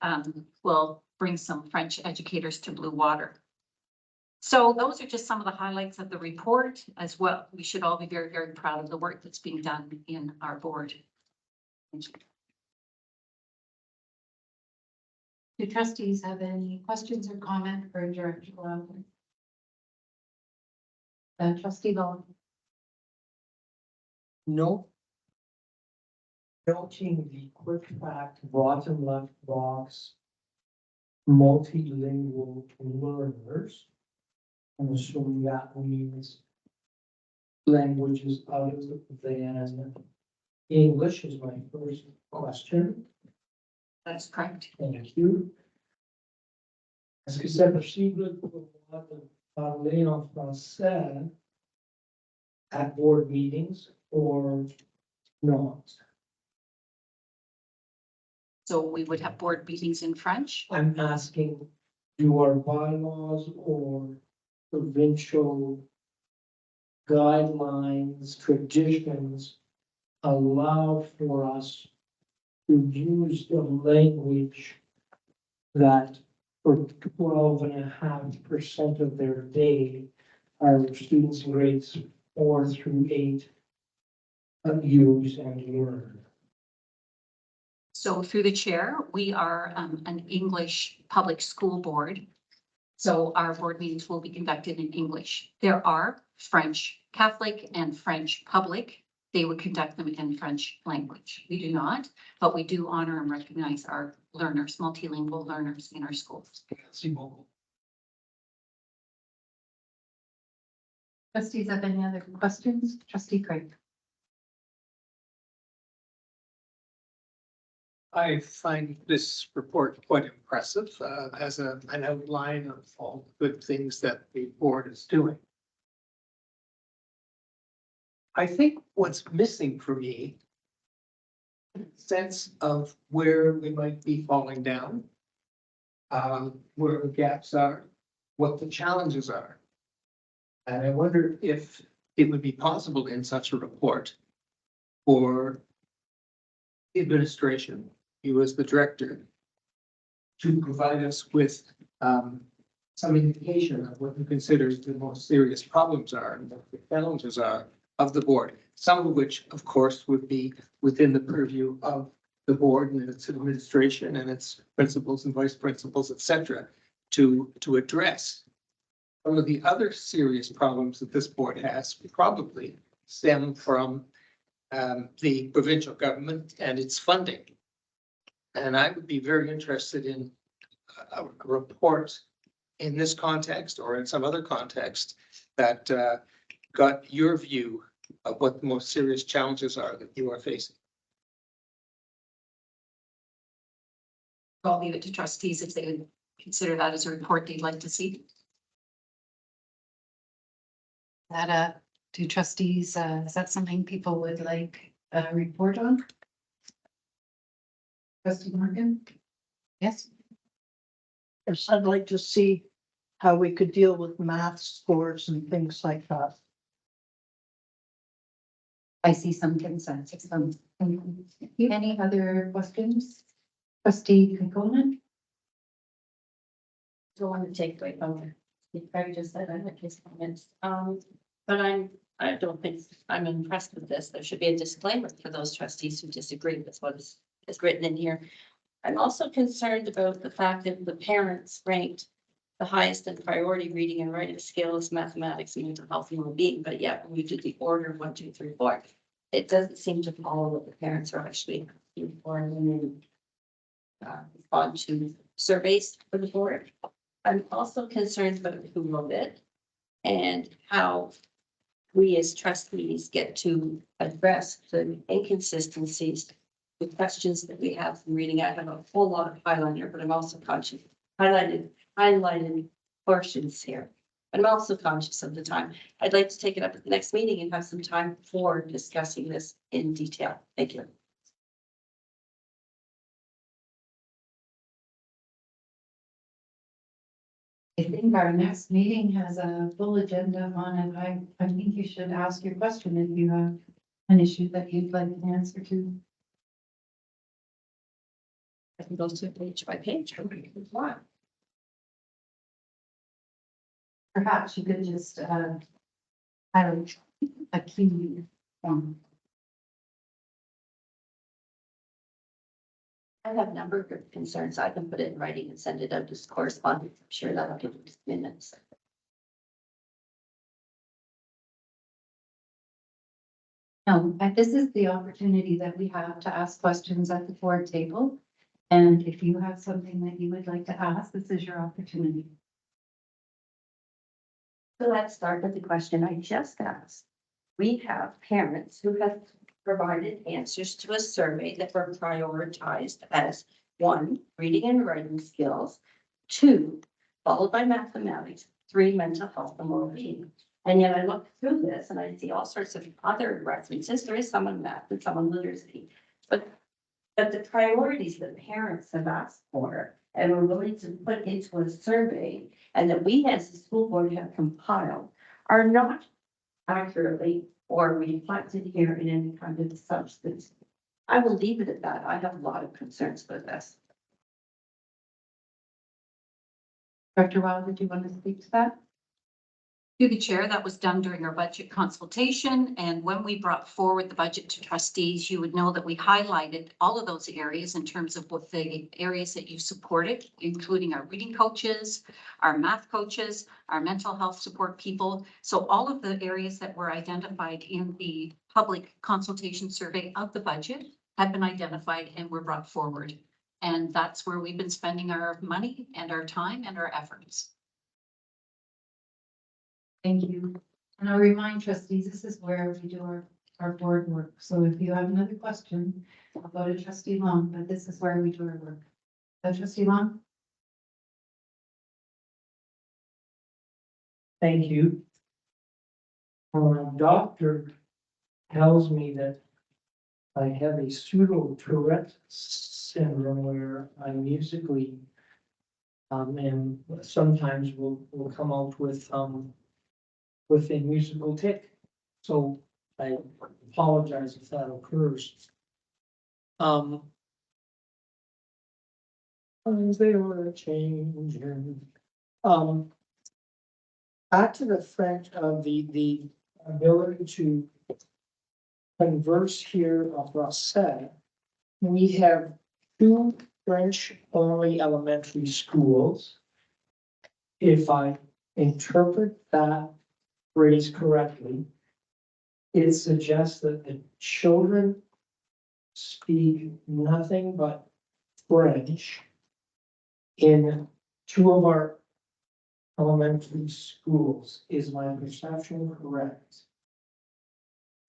will bring some French educators to Blue Water. So those are just some of the highlights of the report as well. We should all be very, very proud of the work that's being done in our board. Thank you. Do trustees have any questions or comment for Director Glavin? Trustee Law. No. Noting the quick fact, bottom left box, multilingual learners. I'm assuming that means languages other than English is my first question. That's correct. Thank you. Est-ce que c'est possible pour moi de parler en français at board meetings or not? So we would have board meetings in French. I'm asking, do our bylaws or provincial guidelines, traditions allow for us to use the language that for 12.5% of their day, our students in grades 4 through 8 use and learn. So through the chair, we are an English public school board. So our board meetings will be conducted in English. There are French Catholic and French public. They would conduct them in French language. We do not, but we do honor and recognize our learners, multilingual learners in our schools. Trustees have any other questions? Trustee Craig. I find this report quite impressive, as an outline of all the good things that the board is doing. I think what's missing for me, a sense of where we might be falling down, where the gaps are, what the challenges are. And I wonder if it would be possible in such a report for the administration, you as the director, to provide us with some indication of what you consider the most serious problems are and what the challenges are of the board, some of which, of course, would be within the purview of the board and its administration and its principals and vice principals, et cetera, to address. Some of the other serious problems that this board has probably stem from the provincial government and its funding. And I would be very interested in a report in this context or in some other context that got your view of what the most serious challenges are that you are facing. I'll leave it to trustees if they would consider that as a report they'd like to see. That, do trustees, is that something people would like a report on? Trustee Morgan? Yes? Yes, I'd like to see how we could deal with math scores and things like that. I see some consensus. Any other questions? Trustee Kokonen? Don't want to take away from what Craig just said. I like his comments. But I don't think I'm impressed with this. There should be a disclaimer for those trustees who disagree with what is written in here. I'm also concerned about the fact that the parents ranked the highest in priority reading and writing skills, mathematics, and mental health and well-being, but yet when we did the order 1, 2, 3, 4, it doesn't seem to follow what the parents are actually informing and respond to surveys for the board. I'm also concerned about who wrote it and how we as trustees get to address the inconsistencies, the questions that we have from reading. I have a whole lot of highlighter, but I'm also conscious highlighted portions here. But I'm also conscious of the time. I'd like to take it up at the next meeting and have some time for discussing this in detail. Thank you. I think our next meeting has a full agenda on it. I think you should ask your question if you have an issue that you'd like an answer to. I can go to page by page. Why? Perhaps you could just, have a key form. I have a number of concerns. I can put it in writing and send it out as correspondence. I'm sure that'll give us minutes. No, this is the opportunity that we have to ask questions at the board table. And if you have something that you would like to ask, this is your opportunity. So let's start with the question I just asked. We have parents who have provided answers to a survey that were prioritized as 1, reading and writing skills, 2, followed by mathematics, 3, mental health and well-being. And yet I look through this and I see all sorts of other references. There is some on math and some on literacy, but the priorities that parents have asked for and were willing to put into a survey and that we as the school board have compiled are not accurately or reflected here in any kind of substance. I will leave it at that. I have a lot of concerns with this. Dr. Wilder, do you want to speak to that? Through the chair, that was done during our budget consultation, and when we brought forward the budget to trustees, you would know that we highlighted all of those areas in terms of what the areas that you supported, including our reading coaches, our math coaches, our mental health support people. So all of the areas that were identified in the public consultation survey of the budget have been identified and were brought forward. And that's where we've been spending our money and our time and our efforts. Thank you. And I'll remind trustees, this is where we do our board work. So if you have another question, I'll go to trustee Long, but this is where we do our work. Trustee Long? Thank you. My doctor tells me that I have a pseudo Tourette syndrome where I musically and sometimes will come out with a musical tick. So I apologize if that occurs. As they were changing. Back to the fact of the ability to converse here of Rossette. We have 2 French-only elementary schools. If I interpret that phrase correctly, it suggests that the children speak nothing but French in 2 of our elementary schools. Is my perception correct?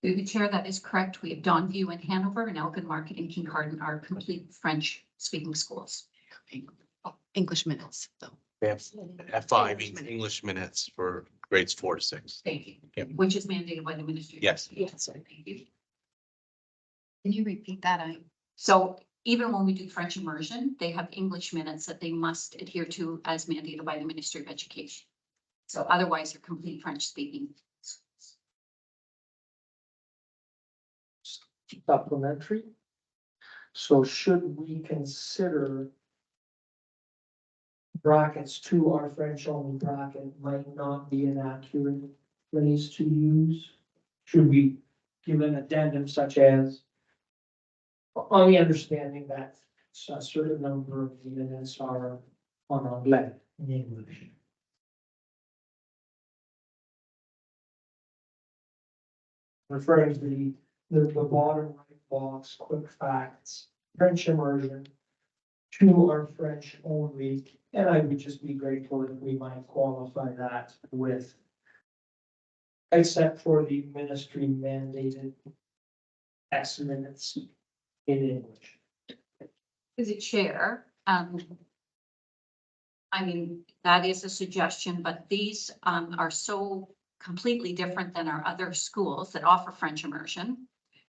Through the chair, that is correct. We have Donview in Hanover and Elgin Market in Kincardine are complete French speaking schools. English minutes, though. We have F5 English minutes for grades 4 to 6. Thank you. Yep. Which is mandated by the ministry. Yes. Yes, thank you. Can you repeat that? So even when we do French immersion, they have English minutes that they must adhere to as mandated by the Ministry of Education. So otherwise they're complete French speaking. Supplementary. So should we consider brackets 2, our French only bracket might not be an accurate phrase to use? Should we give an addendum such as on the understanding that a certain number of minutes are on anglais in English? Referring to the bottom right box, quick facts, French immersion, 2 are French only, and I would just be grateful if we might qualify that with, except for the ministry mandated X minutes in English. Through the chair, I mean, that is a suggestion, but these are so completely different than our other schools that offer French immersion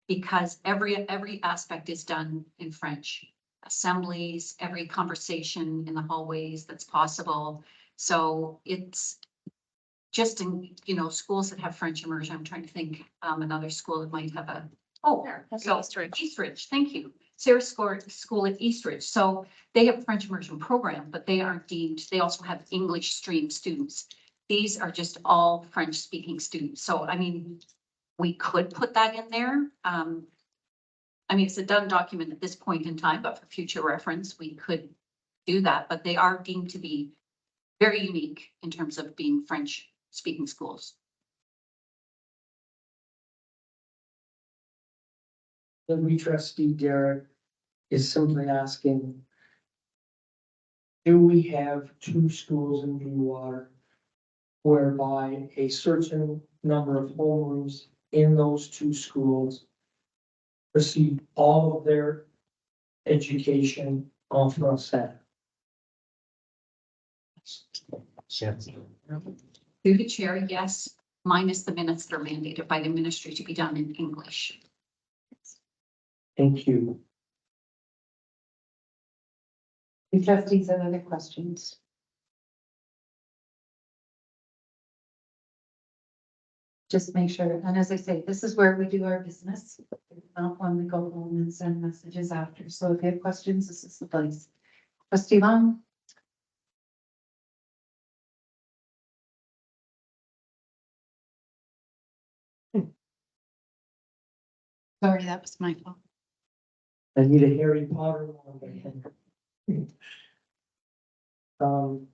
because every aspect is done in French. Assemblies, every conversation in the hallways that's possible. So it's just in, schools that have French immersion. I'm trying to think another school that might have a, Eastridge, thank you. Sarah's school at Eastridge. So they have a French immersion program, but they aren't deemed, they also have English stream students. These are just all French speaking students. So, I mean, we could put that in there. I mean, it's a done document at this point in time, but for future reference, we could do that, but they are deemed to be very unique in terms of being French speaking schools. The trustee Derek is simply asking, do we have 2 schools in Blue Water whereby a certain number of homerooms in those 2 schools receive all of their education en français? Through the chair, yes, minus the minutes that are mandated by the ministry to be done in English. Thank you. The trustees have other questions? Just make sure, and as I say, this is where we do our business, not when we go home and send messages after. So if you have questions, this is the place. Trustee Long? Sorry, that was my fault. I need a Harry Potter one.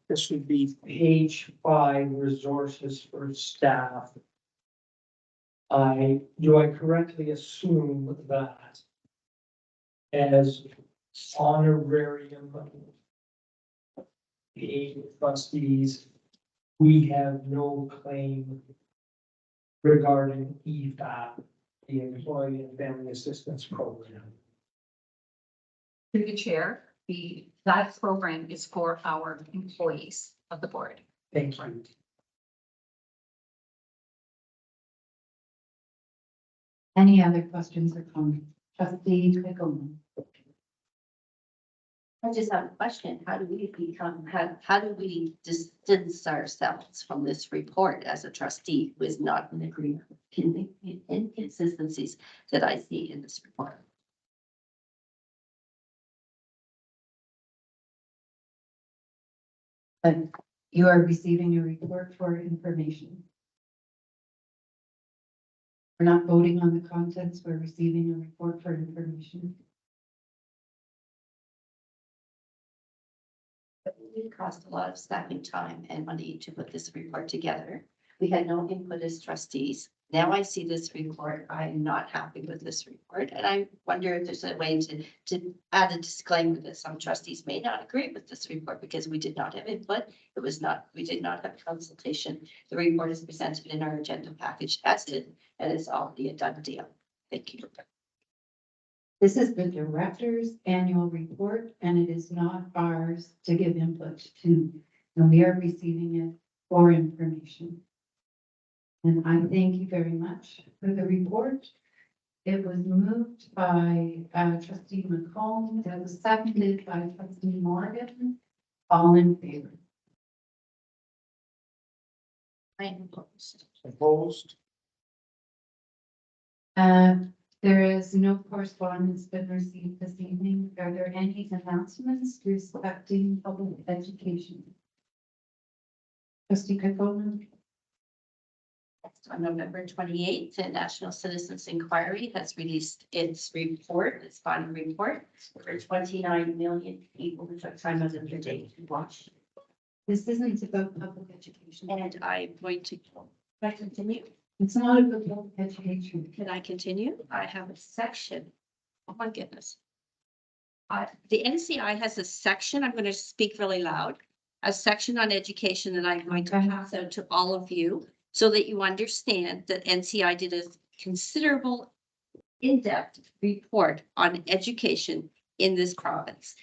This would be page 5, resources for staff. Do I correctly assume that as honorarium paid trustees, we have no claim regarding EFAP, the Employee and Family Assistance Program? Through the chair, that program is for our employees of the board. Thank you. Any other questions or comments? Trustee Pickleman. I just have a question. How do we distance ourselves from this report as a trustee who is not in agreement with the inconsistencies that I see in this report? But you are receiving a report for information. We're not voting on the contents, we're receiving a report for information. It cost a lot of staffing time and money to put this report together. We had no input as trustees. Now I see this report. I'm not happy with this report. And I wonder if there's a way to add a disclaimer that some trustees may not agree with this report because we did not have input. We did not have consultation. The report is presented in our agenda package as did, and it's already a done deal. Thank you. This is the director's annual report and it is not ours to give input to. And we are receiving it for information. And I thank you very much for the report. It was moved by trustee McComb. It was seconded by trustee Morgan. All in favor? I am opposed. Opposed? There is no correspondence been received this evening. Are there any announcements respecting public education? Trustee Pickleman. On November 28th, the National Citizens Inquiry has released its report, its final report. Over 29 million people who took time out of their day to watch. This isn't about public education. And I'm going to, can I continue? It's not about public education. Can I continue? I have a section. Oh my goodness. The NCI has a section, I'm going to speak really loud, a section on education that I'm going to pass out to all of you so that you understand that NCI did a considerable in-depth report on education in this province.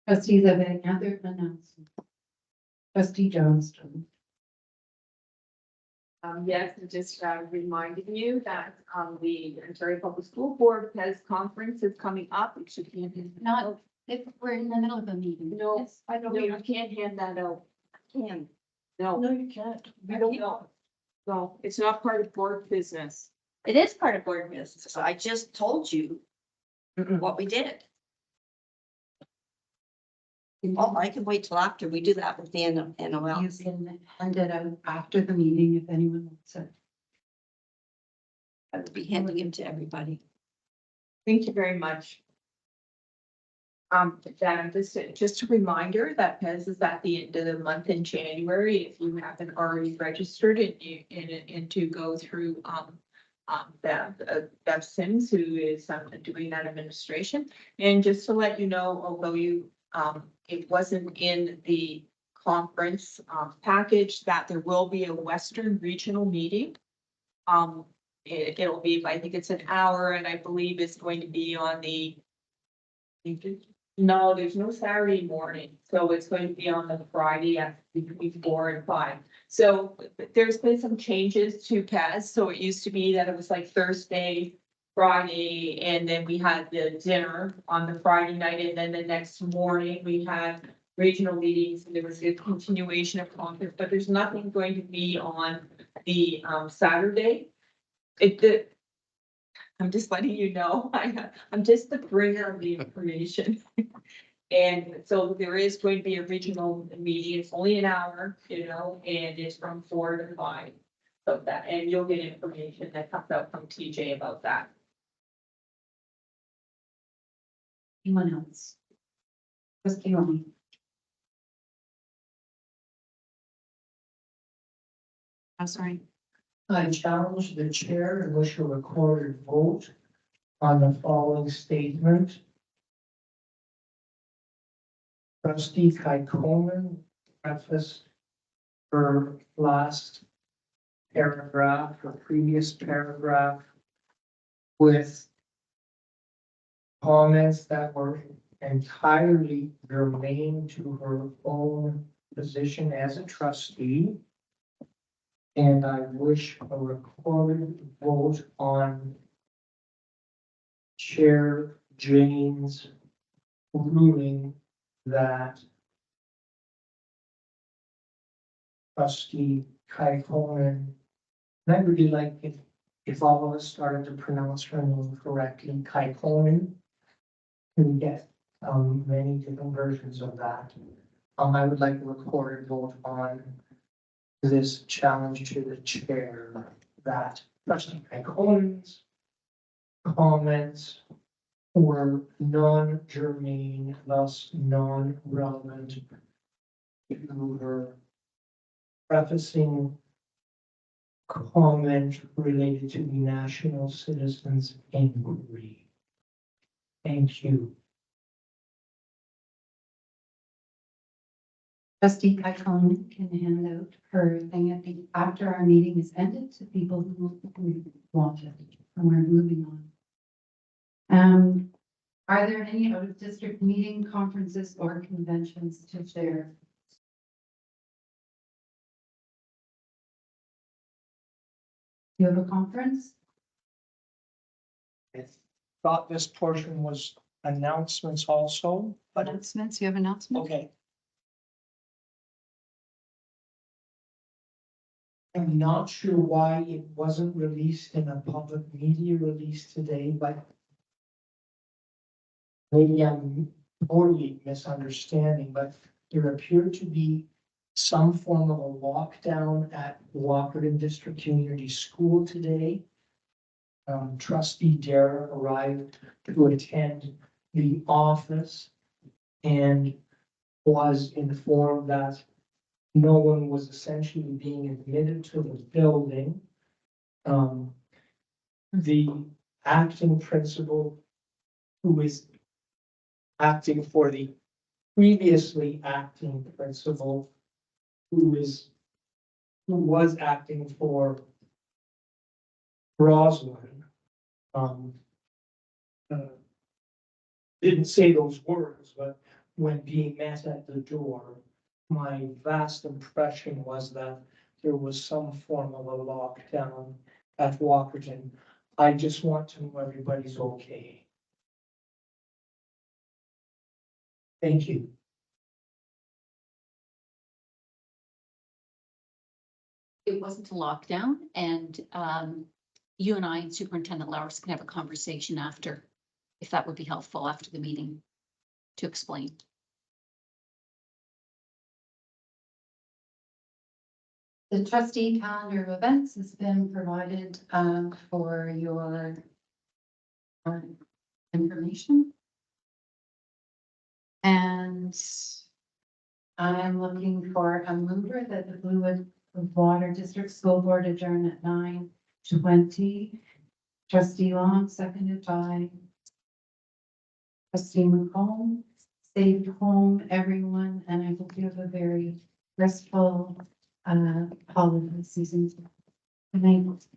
Trustees have any other announcement? Trustee Johnston. Yes, and just reminding you that the Ontario Public School Board PES conference is coming up. It should be Not if we're in the middle of a meeting. No, Yes, I don't no, you know. can't hand that out. Can. No, No, you can't. I don't know. No, it's not part of board business. It is part of board business. So I just told you what we did. Well, I can wait till after we do that with the NOL. You can hand it out after the meeting if anyone wants it. I will be handing them to everybody. Thank you very much. Then just a reminder that PES is at the end of the month in January. If you haven't already registered and to go through Bev Sims, who is doing that administration. And just to let you know, although it wasn't in the conference package, that there will be a Western regional meeting. It'll be, I think it's an hour, and I believe it's going to be on the. No, there's no Saturday morning, so it's going to be on the Friday at between 4 and 5. So there's been some changes to PES. So it used to be that it was like Thursday, Friday, and then we had the dinner on the Friday night, and then the next morning we had regional meetings, and there was a continuation of conference, but there's nothing going to be on the Saturday. I'm just letting you know, I'm just the bringer of the information. And so there is going to be a regional meeting. It's only an hour, and it's from 4 to 5. about that, and you'll get information that comes out from TJ about that. Anyone else? Trustee Ronnie? I'm sorry. I challenge the chair and wish a recorded vote on the following statement. Trustee Coleman prefaced her last paragraph, or previous paragraph, with comments that were entirely germane to her own position as a trustee. And I wish a recorded vote on Chair Jane's ruling that Trustee Coleman, and I really like if all of us started to pronounce her name correctly, Coleman. Can get many different versions of that. I would like a recorded vote on this challenge to the chair that Trustee Coleman's comments were non-germane, thus non-relevant to her prefacing comment related to the National Citizens Inquiry. Thank you. Trustee Coleman can hand out her thing at the, after our meeting is ended to people who want it, and we're moving on. Are there any out of district meeting, conferences, or conventions to share? You have a conference? I thought this portion was announcements also, but Announcements, you have announcements? okay. I'm not sure why it wasn't released in a public media release today, but maybe I'm totally misunderstanding, but there appeared to be some form of a lockdown at Walkerton District Community School today. Trustee Dare arrived to attend the office and was informed that no one was essentially being admitted to the building. The acting principal, who is acting for the previously acting principal, who was acting for Roslyn, didn't say those words, but when being met at the door, my vast impression was that there was some form of a lockdown at Walkerton. I just want to know everybody's okay. Thank you. It wasn't a lockdown, and you and I and Superintendent Lowers can have a conversation after, if that would be helpful after the meeting to explain. The trustee calendar of events has been provided for your information. And I am looking for a mover that the Bluewood Water District School Board adjourn at 9:20. Trustee Long, seconded by Trustee McComb. Stay home, everyone, and I hope you have a very restful holiday season. Good night.